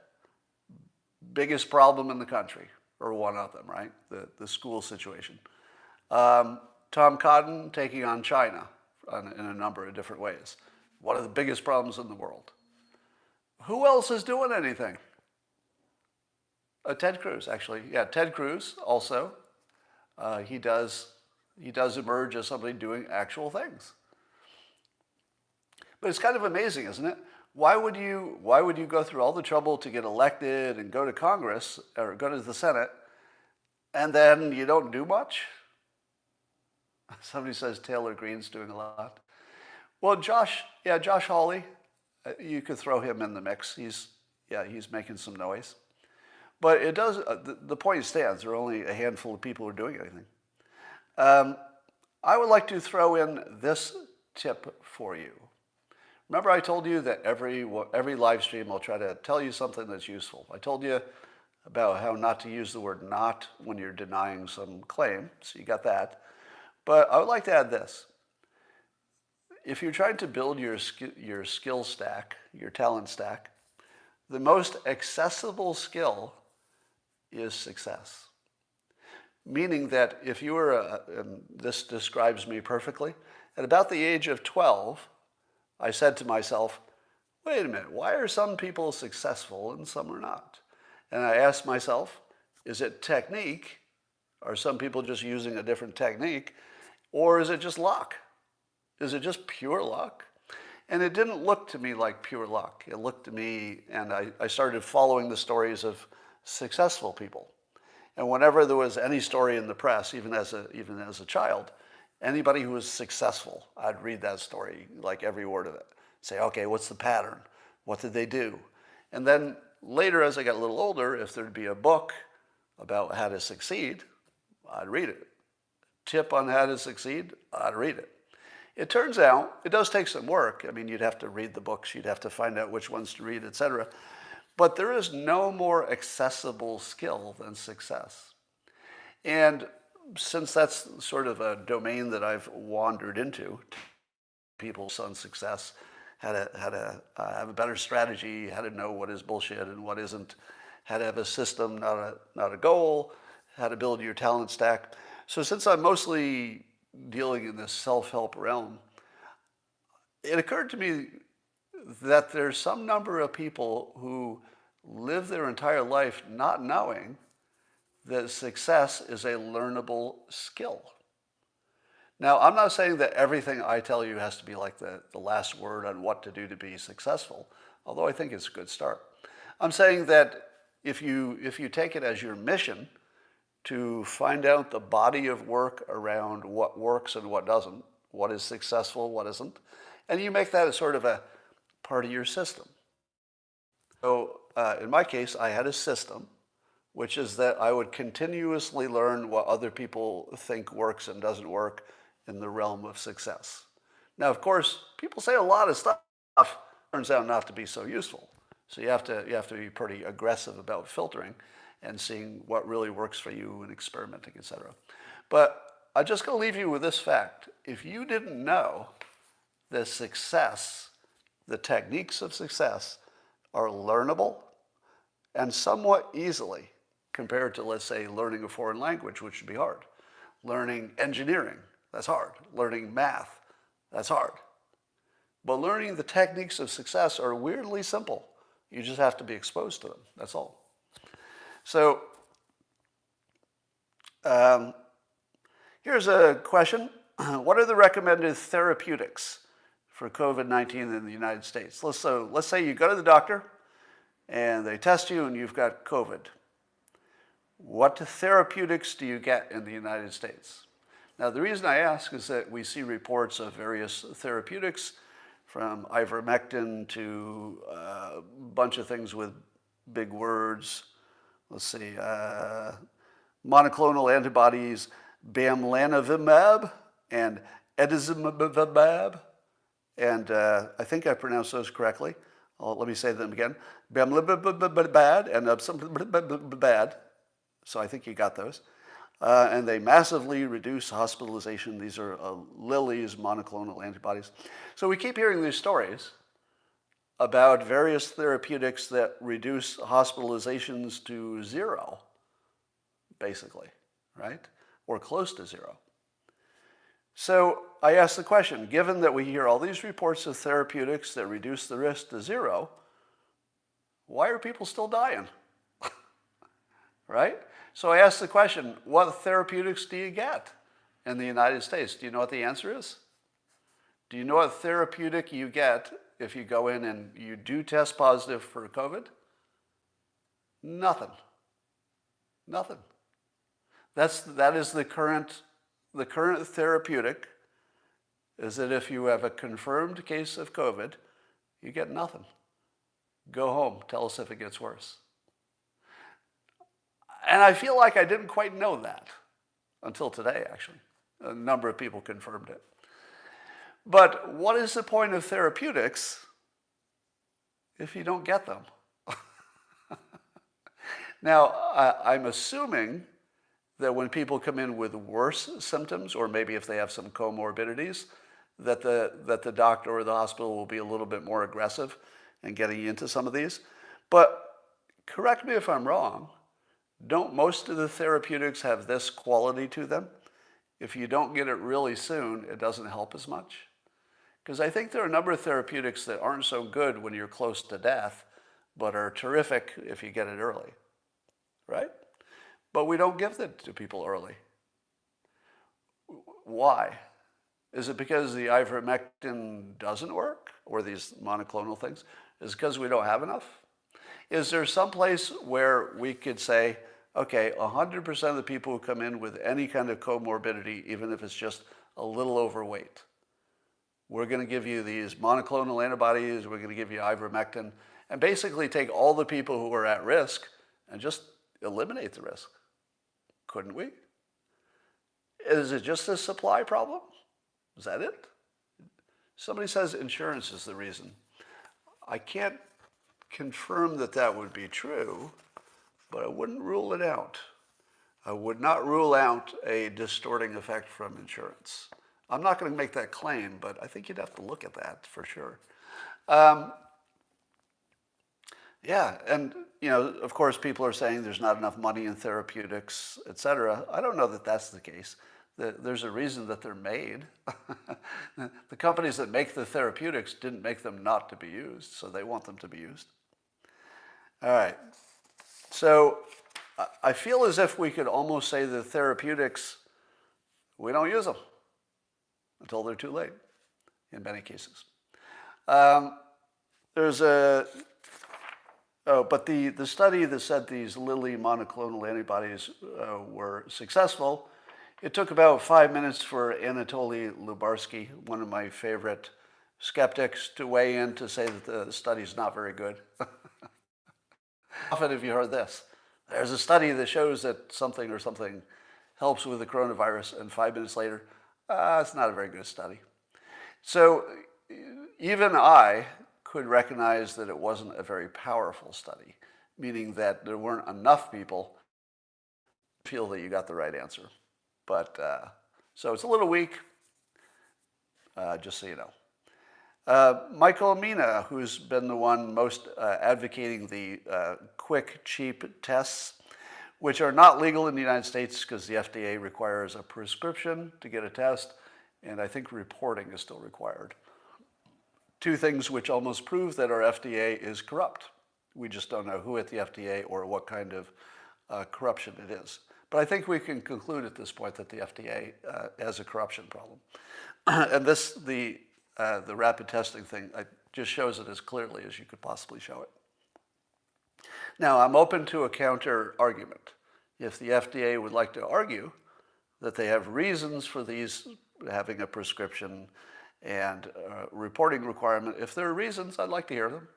biggest problem in the country, or one of them, right? The school situation. Tom Cotton taking on China in a number of different ways. One of the biggest problems in the world. Who else is doing anything? Ted Cruz, actually. Yeah, Ted Cruz also. He does emerge as somebody doing actual things. But it's kind of amazing, isn't it? Why would you go through all the trouble to get elected and go to Congress or go to the Senate, and then you don't do much? Somebody says Taylor Greene's doing a lot. Well, Josh Hawley, you could throw him in the mix. He's making some noise. But it does. The point stands. There are only a handful of people who are doing anything. I would like to throw in this tip for you. Remember, I told you that every live stream I'll try to tell you something that's useful. I told you about how not to use the word "not" when you're denying some claim. So you got that. But I would like to add this. If you're trying to build your skill stack, your talent stack, the most accessible skill is success. Meaning that if you were, and this describes me perfectly, at about the age of 12, I said to myself, wait a minute, why are some people successful and some are not? And I asked myself, is it technique? Are some people just using a different technique? Or is it just luck? Is it just pure luck? And it didn't look to me like pure luck. It looked to me, and I started following the stories of successful people. And whenever there was any story in the press, even as a child, anybody who was successful, I'd read that story, like every word of it. Say, okay, what's the pattern? What did they do? And then later, as I got a little older, if there'd be a book about how to succeed, I'd read it. Tip on how to succeed, I'd read it. It turns out, it does take some work. I mean, you'd have to read the books, you'd have to find out which ones to read, etc. But there is no more accessible skill than success. And since that's sort of a domain that I've wandered into, people's on success, how to have a better strategy, how to know what is bullshit and what isn't, how to have a system, not a goal, how to build your talent stack. So since I'm mostly dealing in this self-help realm, it occurred to me that there's some number of people who live their entire life not knowing that success is a learnable skill. Now, I'm not saying that everything I tell you has to be like the last word on what to do to be successful, although I think it's a good start. I'm saying that if you take it as your mission to find out the body of work around what works and what doesn't, what is successful, what isn't, and you make that as sort of a part of your system. So in my case, I had a system, which is that I would continuously learn what other people think works and doesn't work in the realm of success. Now, of course, people say a lot of stuff turns out not to be so useful. So you have to be pretty aggressive about filtering and seeing what really works for you and experimenting, etc. But I'm just going to leave you with this fact. If you didn't know the success, the techniques of success are learnable and somewhat easily compared to, let's say, learning a foreign language, which would be hard. Learning engineering, that's hard. Learning math, that's hard. But learning the techniques of success are weirdly simple. You just have to be exposed to them, that's all. So here's a question. What are the recommended therapeutics for COVID-19 in the United States? Let's say you go to the doctor and they test you and you've got COVID. What therapeutics do you get in the United States? Now, the reason I ask is that we see reports of various therapeutics, from ivermectin to a bunch of things with big words. Let's see, monoclonal antibodies, bamlanivimab and etesimumab, and I think I pronounced those correctly. Let me say them again. Bamlanivimab and something bad. So I think you got those. And they massively reduce hospitalization. These are Lilly's monoclonal antibodies. So we keep hearing these stories about various therapeutics that reduce hospitalizations to zero, basically, right? Or close to zero. So I ask the question, given that we hear all these reports of therapeutics that reduce the risk to zero, why are people still dying? Right? So I ask the question, what therapeutics do you get in the United States? Do you know what the answer is? Do you know what therapeutic you get if you go in and you do test positive for COVID? Nothing. Nothing. That is the current therapeutic, is that if you have a confirmed case of COVID, you get nothing. Go home. Tell us if it gets worse. And I feel like I didn't quite know that until today, actually. A number of people confirmed it. But what is the point of therapeutics if you don't get them? Now, I'm assuming that when people come in with worse symptoms, or maybe if they have some comorbidities, that the doctor or the hospital will be a little bit more aggressive in getting into some of these. But correct me if I'm wrong, don't most of the therapeutics have this quality to them? If you don't get it really soon, it doesn't help as much. Because I think there are a number of therapeutics that aren't so good when you're close to death, but are terrific if you get it early, right? But we don't give them to people early. Why? Is it because the ivermectin doesn't work, or these monoclonal things? Is it because we don't have enough? Is there some place where we could say, okay, 100% of the people who come in with any kind of comorbidity, even if it's just a little overweight, we're going to give you these monoclonal antibodies, we're going to give you ivermectin, and basically take all the people who are at risk and just eliminate the risk? Couldn't we? Is it just a supply problem? Is that it? Somebody says insurance is the reason. I can't confirm that that would be true, but I wouldn't rule it out. I would not rule out a distorting effect from insurance. I'm not going to make that claim, but I think you'd have to look at that for sure. Yeah, and of course, people are saying there's not enough money in therapeutics, et cetera. I don't know that that's the case. There's a reason that they're made. The companies that make the therapeutics didn't make them not to be used, so they want them to be used. All right. So I feel as if we could almost say the therapeutics, we don't use them until they're too late, in many cases. But the study that said these Lilly monoclonal antibodies were successful, it took about 5 minutes for Anatoly Lubarsky, one of my favorite skeptics, to weigh in to say that the study's not very good. Often have you heard this? There's a study that shows that something or something helps with the coronavirus, and 5 minutes later, it's not a very good study. So even I could recognize that it wasn't a very powerful study, meaning that there weren't enough people to feel that you got the right answer. But so it's a little weak, just so you know. Michael Mina, who's been the one most advocating the quick, cheap tests, which are not legal in the United States because the FDA requires a prescription to get a test, and I think reporting is still required. Two things which almost prove that our FDA is corrupt. We just don't know who at the FDA or what kind of corruption it is. But I think we can conclude at this point that the FDA has a corruption problem. And the rapid testing thing just shows it as clearly as you could possibly show it. Now, I'm open to a counter argument. If the FDA would like to argue that they have reasons for these having a prescription and reporting requirement, if there are reasons, I'd like to hear them.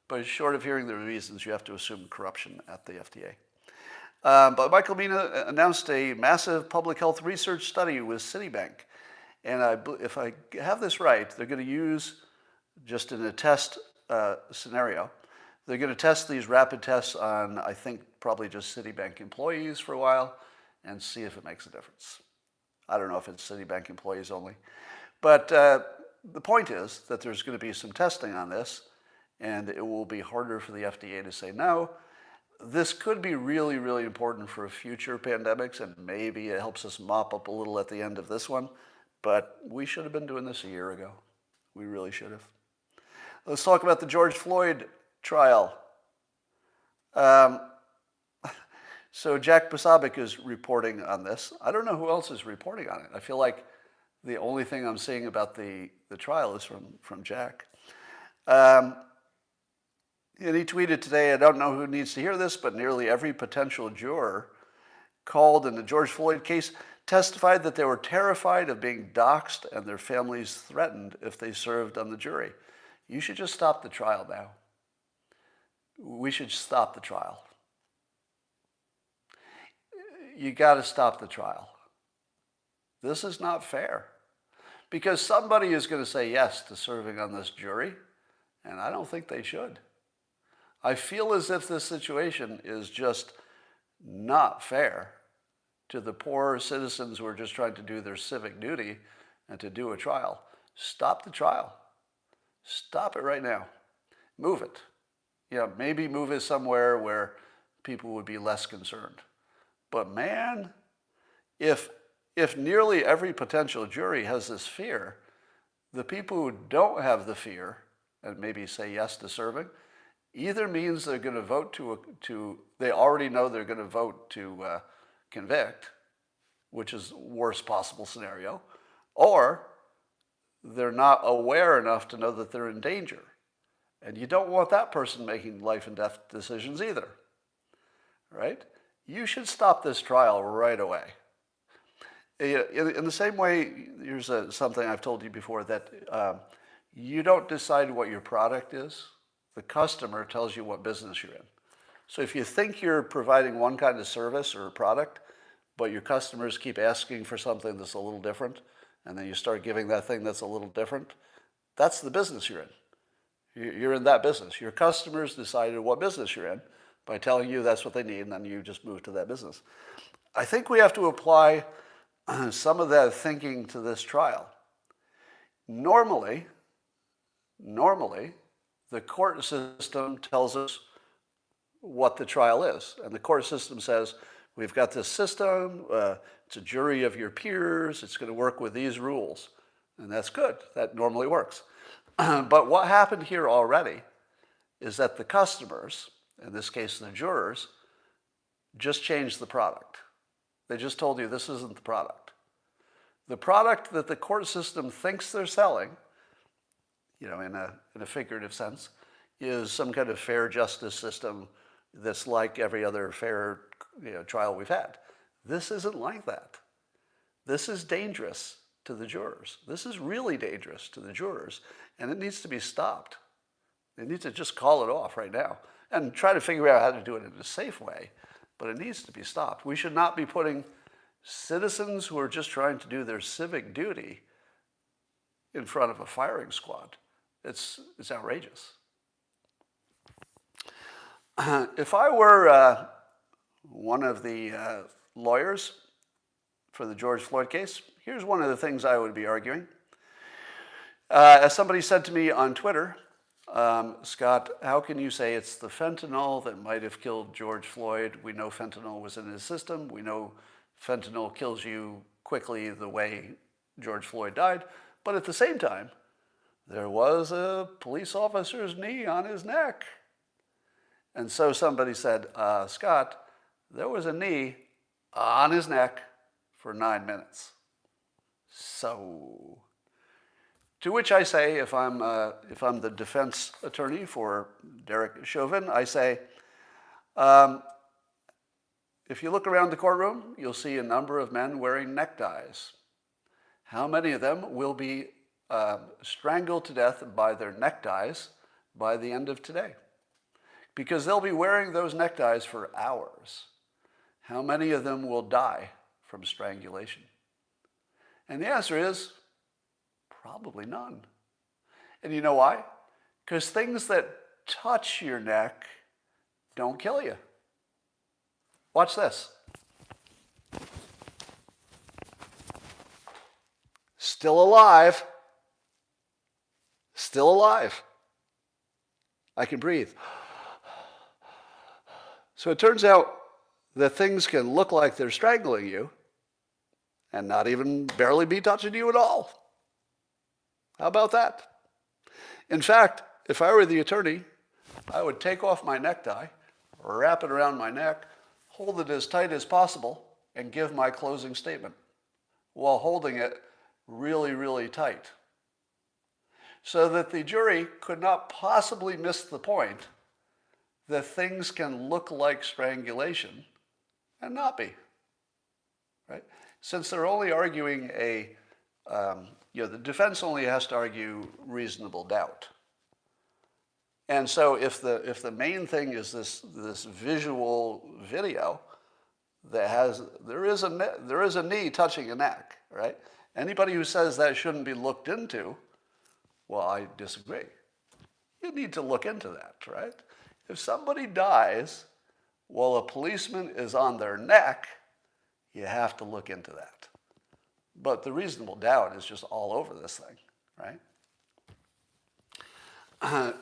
But short of hearing the reasons, you have to assume corruption at the FDA. But Michael Mina announced a massive public health research study with Citibank. And if I have this right, they're going to use, just in a test scenario, they're going to test these rapid tests on, I think, probably just Citibank employees for a while and see if it makes a difference. I don't know if it's Citibank employees only. But the point is that there's going to be some testing on this, and it will be harder for the FDA to say no. This could be really, really important for future pandemics, and maybe it helps us mop up a little at the end of this one. But we should have been doing this a year ago. We really should have. Let's talk about the George Floyd trial. So Jack Posobiec is reporting on this. I don't know who else is reporting on it. I feel like the only thing I'm seeing about the trial is from Jack. And he tweeted today, I don't know who needs to hear this, but nearly every potential juror called in the George Floyd case testified that they were terrified of being doxxed and their families threatened if they served on the jury. You should just stop the trial now. We should stop the trial. You got to stop the trial. This is not fair. Because somebody is going to say yes to serving on this jury, and I don't think they should. I feel as if this situation is just not fair to the poor citizens who are just trying to do their civic duty and to do a trial. Stop the trial. Stop it right now. Move it. Maybe move it somewhere where people would be less concerned. But man, if nearly every potential jury has this fear, the people who don't have the fear and maybe say yes to serving, either means they're going to vote they already know they're going to vote to convict, which is worst possible scenario, or they're not aware enough to know that they're in danger. And you don't want that person making life and death decisions either, right? You should stop this trial right away. In the same way, here's something I've told you before, that you don't decide what your product is. The customer tells you what business you're in. So if you think you're providing one kind of service or product, but your customers keep asking for something that's a little different, and then you start giving that thing that's a little different, that's the business you're in. You're in that business. Your customers decided what business you're in by telling you that's what they need, and then you just move to that business. I think we have to apply some of that thinking to this trial. Normally, the court system tells us what the trial is. And the court system says, we've got this system, it's a jury of your peers, it's going to work with these rules. And that's good. That normally works. But what happened here already is that the customers, in this case the jurors, just changed the product. They just told you this isn't the product. The product that the court system thinks they're selling, in a figurative sense, is some kind of fair justice system that's like every other fair trial we've had. This isn't like that. This is dangerous to the jurors. This is really dangerous to the jurors, and it needs to be stopped. They need to just call it off right now and try to figure out how to do it in a safe way, but it needs to be stopped. We should not be putting citizens who are just trying to do their civic duty in front of a firing squad. It's outrageous. If I were one of the lawyers for the George Floyd case, here's one of the things I would be arguing. As somebody said to me on Twitter, Scott, how can you say it's the fentanyl that might have killed George Floyd? We know fentanyl was in his system. We know fentanyl kills you quickly the way George Floyd died. But at the same time, there was a police officer's knee on his neck. And so somebody said, Scott, there was a knee on his neck for 9 minutes. So, to which I say, if I'm the defense attorney for Derek Chauvin, I say, if you look around the courtroom, you'll see a number of men wearing neckties. How many of them will be strangled to death by their neckties by the end of today? Because they'll be wearing those neckties for hours. How many of them will die from strangulation? And the answer is probably none. And you know why? Because things that touch your neck don't kill you. Watch this. Still alive. Still alive. I can breathe. So it turns out that things can look like they're strangling you and not even barely be touching you at all. How about that? In fact, if I were the attorney, I would take off my necktie, wrap it around my neck, hold it as tight as possible, and give my closing statement while holding it really, really tight, so that the jury could not possibly miss the point that things can look like strangulation and not be, right? Since they're only arguing the defense only has to argue reasonable doubt. And so if the main thing is this visual video that has, there is a knee touching a neck, right? Anybody who says that shouldn't be looked into, well, I disagree. You need to look into that, right? If somebody dies while a policeman is on their neck, you have to look into that. But the reasonable doubt is just all over this thing, right?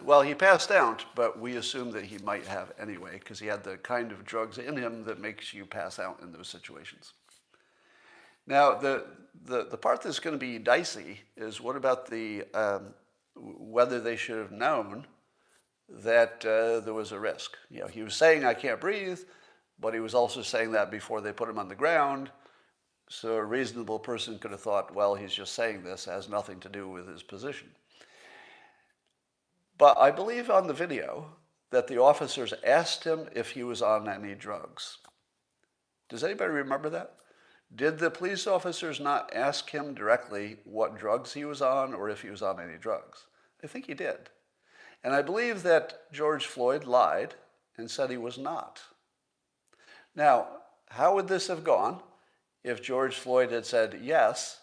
Well, he passed out, but we assume that he might have anyway, because he had the kind of drugs in him that makes you pass out in those situations. Now, the part that's going to be dicey is what about the whether they should have known that there was a risk. You know, he was saying, I can't breathe, but he was also saying that before they put him on the ground. So a reasonable person could have thought, well, he's just saying this, it has nothing to do with his position. But I believe on the video that the officers asked him if he was on any drugs. Does anybody remember that? Did the police officers not ask him directly what drugs he was on or if he was on any drugs? I think he did. And I believe that George Floyd lied and said he was not. Now, how would this have gone if George Floyd had said, yes,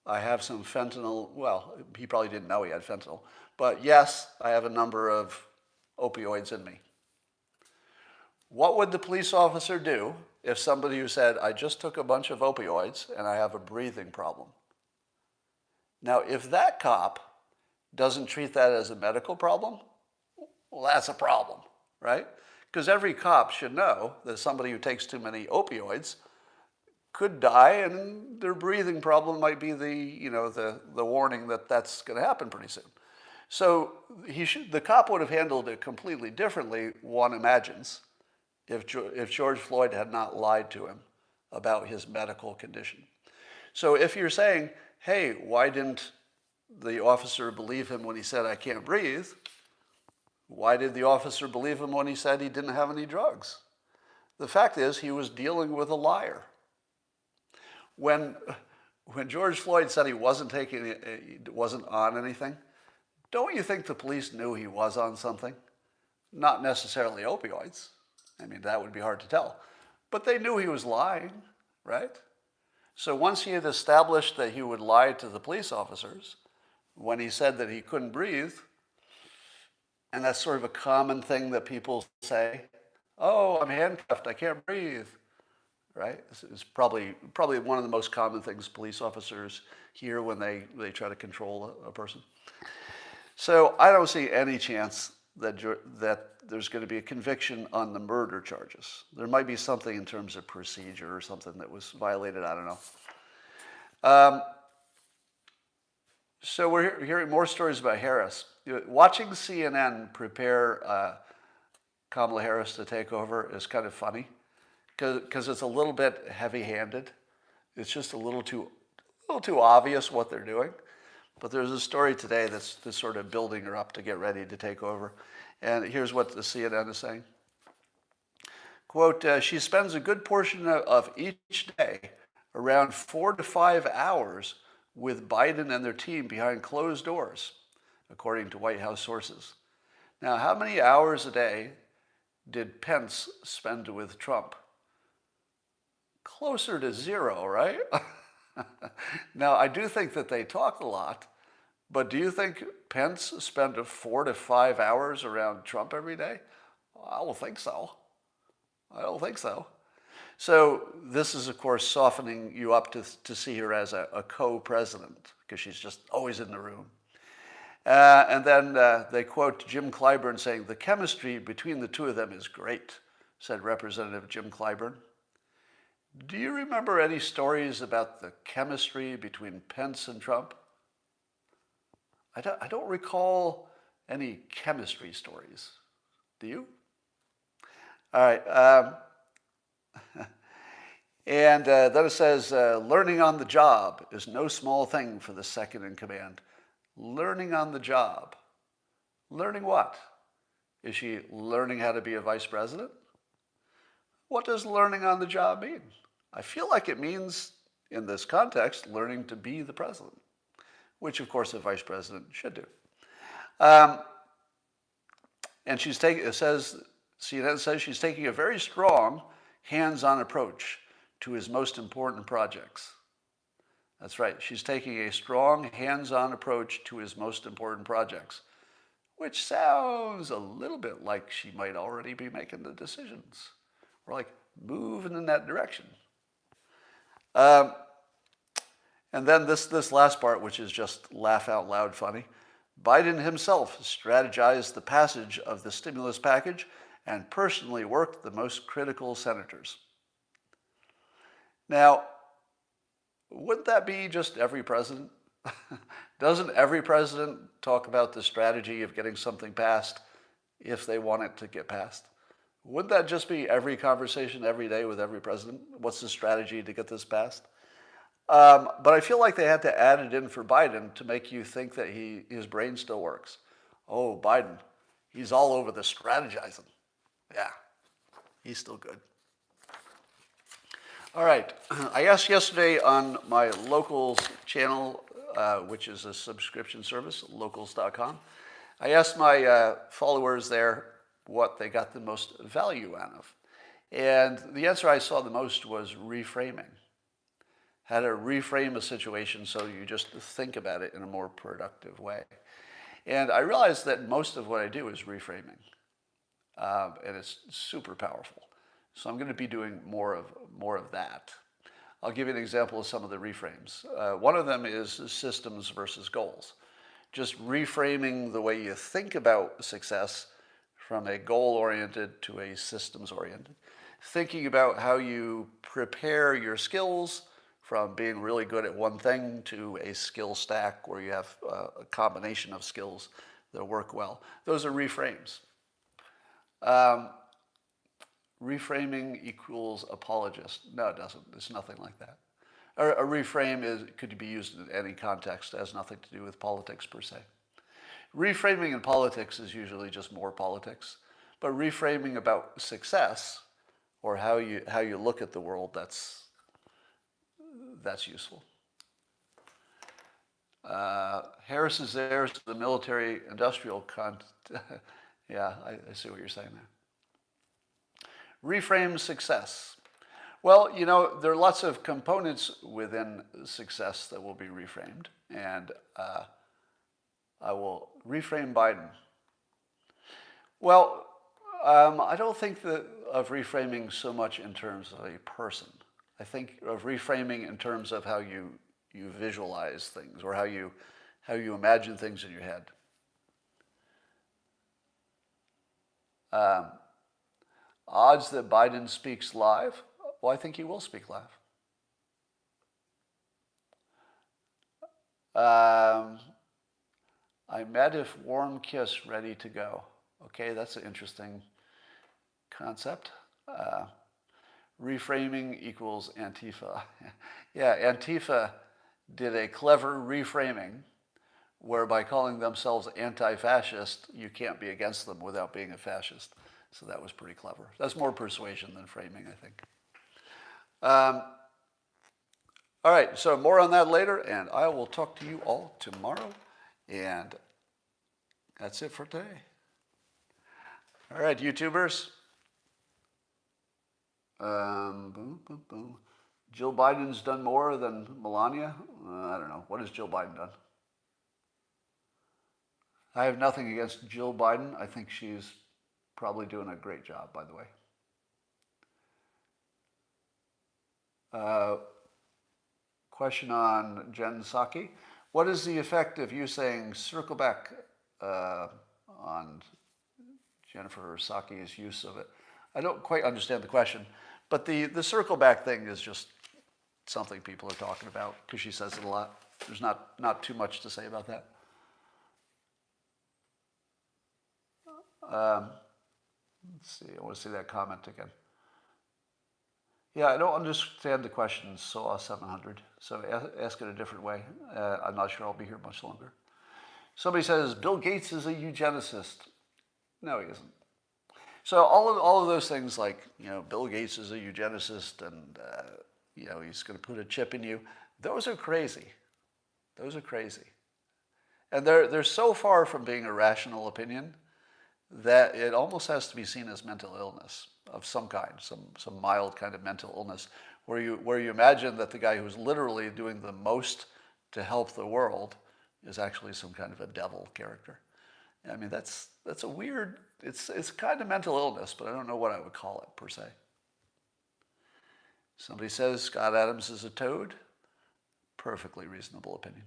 I have some fentanyl? Well, he probably didn't know he had fentanyl. But yes, I have a number of opioids in me. What would the police officer do if somebody who said, I just took a bunch of opioids and I have a breathing problem? Now, if that cop doesn't treat that as a medical problem, well, that's a problem, right? Because every cop should know that somebody who takes too many opioids could die, and their breathing problem might be the warning that that's going to happen pretty soon. So the cop would have handled it completely differently, one imagines, if George Floyd had not lied to him about his medical condition. So if you're saying, hey, why didn't the officer believe him when he said, I can't breathe? Why did the officer believe him when he said he didn't have any drugs? The fact is, he was dealing with a liar. When George Floyd said he wasn't on anything, don't you think the police knew he was on something? Not necessarily opioids. I mean, that would be hard to tell. But they knew he was lying, right? So once he had established that he would lie to the police officers, when he said that he couldn't breathe, and that's sort of a common thing that people say, oh, I'm handcuffed, I can't breathe. right? It's probably one of the most common things police officers hear when they try to control a person. So I don't see any chance that there's going to be a conviction on the murder charges. There might be something in terms of procedure or something that was violated. I don't know. So we're hearing more stories about Harris. Watching CNN prepare Kamala Harris to take over is kind of funny because it's a little bit heavy-handed. It's just a little too obvious what they're doing. But there's a story today that's sort of building her up to get ready to take over. And here's what the CNN is saying. Quote, she spends a good portion of each day, around 4 to 5 hours, with Biden and their team behind closed doors, according to White House sources. Now, how many hours a day did Pence spend with Trump? Closer to 0, right? Now, I do think that they talk a lot, but do you think Pence spent 4 to 5 hours around Trump every day? I don't think so. I don't think so. So this is, of course, softening you up to see her as a co-president, because she's just always in the room. And then they quote Jim Clyburn saying, the chemistry between the two of them is great, said Representative Jim Clyburn. Do you remember any stories about the chemistry between Pence and Trump? I don't recall any chemistry stories. Do you? All right. And then it says, learning on the job is no small thing for the second in command. Learning on the job. Learning what? Is she learning how to be a vice president? What does learning on the job mean? I feel like it means, in this context, learning to be the president, which, of course, a vice president should do. And CNN says she's taking a very strong, hands-on approach to his most important projects. That's right. She's taking a strong, hands-on approach to his most important projects, which sounds a little bit like she might already be making the decisions. Or like moving in that direction. And then this last part, which is just laugh out loud funny. Biden himself strategized the passage of the stimulus package and personally worked the most critical senators. Now, wouldn't that be just every president? Doesn't every president talk about the strategy of getting something passed if they want it to get passed? Wouldn't that just be every conversation every day with every president? What's the strategy to get this passed? But I feel like they had to add it in for Biden to make you think that his brain still works. Oh, Biden, he's all over the strategizing. Yeah, he's still good. All right, I asked yesterday on my Locals channel, which is a subscription service, locals.com. I asked my followers there what they got the most value out of. And the answer I saw the most was reframing. How to reframe a situation so you just think about it in a more productive way. And I realized that most of what I do is reframing. And it's super powerful. So I'm going to be doing more of that. I'll give you an example of some of the reframes. One of them is systems versus goals. Just reframing the way you think about success from a goal-oriented to a systems-oriented. Thinking about how you prepare your skills from being really good at one thing to a skill stack where you have a combination of skills that work well. Those are reframes. Reframing equals apologist. No, it doesn't. It's nothing like that. A reframe could be used in any context. It has nothing to do with politics per se. Reframing in politics is usually just more politics. But reframing about success or how you look at the world, that's useful. Harris is heirs to the military-industrial yeah, I see what you're saying there. Reframe success. Well, you know, there are lots of components within success that will be reframed, and I will reframe Biden. Well, I don't think that of reframing so much in terms of a person. I think of reframing in terms of how you visualize things, or how you imagine things in your head. Odds that Biden speaks live? Well, I think he will speak live. I met if warm kiss ready to go. Okay, that's an interesting concept. Reframing equals Antifa. Yeah, Antifa did a clever reframing where by calling themselves anti-fascist, you can't be against them without being a fascist. So that was pretty clever. That's more persuasion than framing, I think. All right, so more on that later, and I will talk to you all tomorrow. And that's it for today. All right, YouTubers. Boom, boom, boom. Jill Biden's done more than Melania? I don't know. What has Jill Biden done? I have nothing against Jill Biden. I think she's probably doing a great job, by the way. Question on Jen Psaki. What is the effect of you saying circle back on Jennifer Psaki's use of it? I don't quite understand the question, but the circle back thing is just something people are talking about because she says it a lot. There's not too much to say about that. Let's see, I want to see that comment again. Yeah, I don't understand the question, SAW 700, so ask it a different way. I'm not sure I'll be here much longer. Somebody says, Bill Gates is a eugenicist. No, he isn't. So all of those things like, Bill Gates is a eugenicist and, he's going to put a chip in you, those are crazy. Those are crazy. And they're so far from being a rational opinion that it almost has to be seen as mental illness of some kind, some mild kind of mental illness, where you imagine that the guy who's literally doing the most to help the world is actually some kind of a devil character. I mean, that's a weird, it's kind of mental illness, but I don't know what I would call it per se. Somebody says Scott Adams is a toad. Perfectly reasonable opinion.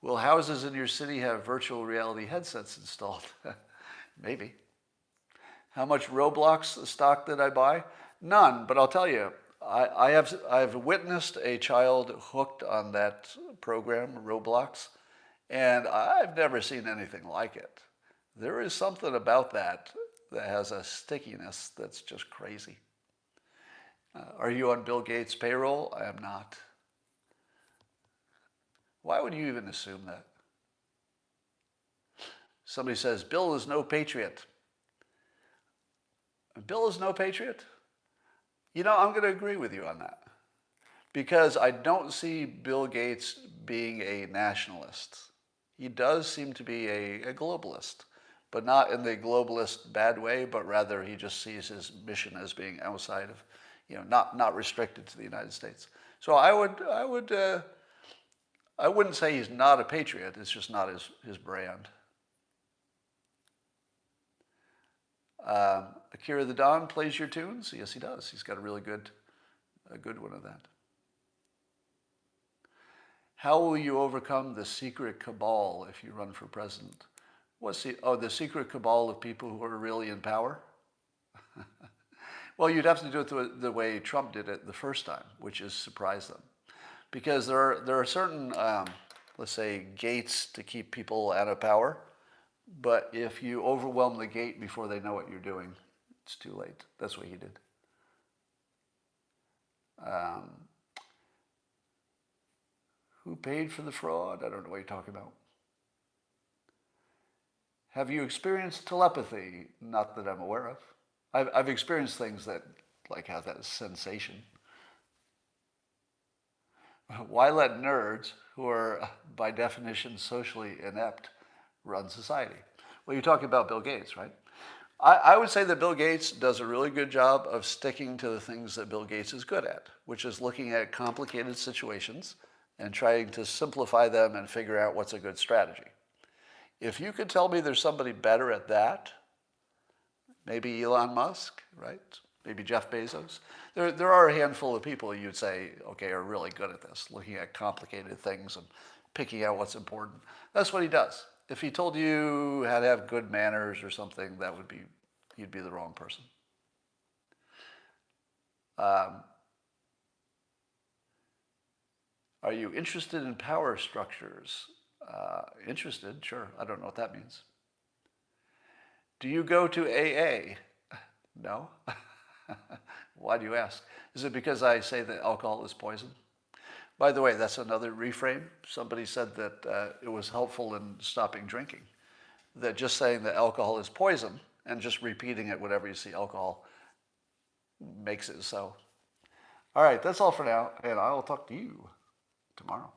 Will houses in your city have virtual reality headsets installed? Maybe. How much Roblox stock did I buy? None, but I'll tell you, I've witnessed a child hooked on that program, Roblox, and I've never seen anything like it. There is something about that has a stickiness that's just crazy. Are you on Bill Gates' payroll? I am not. Why would you even assume that? Somebody says, Bill is no patriot. Bill is no patriot? I'm going to agree with you on that. Because I don't see Bill Gates being a nationalist. He does seem to be a globalist, but not in the globalist bad way, but rather he just sees his mission as being outside of, not restricted to the United States. So I wouldn't say he's not a patriot. It's just not his brand. Akira the Don plays your tunes? Yes, he does. He's got a good one of that. How will you overcome the secret cabal if you run for president? The secret cabal of people who are really in power? Well, you'd have to do it the way Trump did it the first time, which is surprise them. Because there are certain, let's say, gates to keep people out of power. But if you overwhelm the gate before they know what you're doing, it's too late. That's what he did. Who paid for the fraud? I don't know what you're talking about. Have you experienced telepathy? Not that I'm aware of. I've experienced things that have that sensation. Why let nerds, who are by definition socially inept, run society? Well, you're talking about Bill Gates, right? I would say that Bill Gates does a really good job of sticking to the things that Bill Gates is good at, which is looking at complicated situations and trying to simplify them and figure out what's a good strategy. If you could tell me there's somebody better at that, maybe Elon Musk, right? Maybe Jeff Bezos. There are a handful of people you'd say, okay, are really good at this, looking at complicated things and picking out what's important. That's what he does. If he told you how to have good manners or something, you'd be the wrong person. Are you interested in power structures? Interested, sure. I don't know what that means. Do you go to AA? No. Why do you ask? Is it because I say that alcohol is poison? By the way, that's another reframe. Somebody said that it was helpful in stopping drinking. That just saying that alcohol is poison and just repeating it whenever you see alcohol makes it so. All right, that's all for now, and I'll talk to you tomorrow.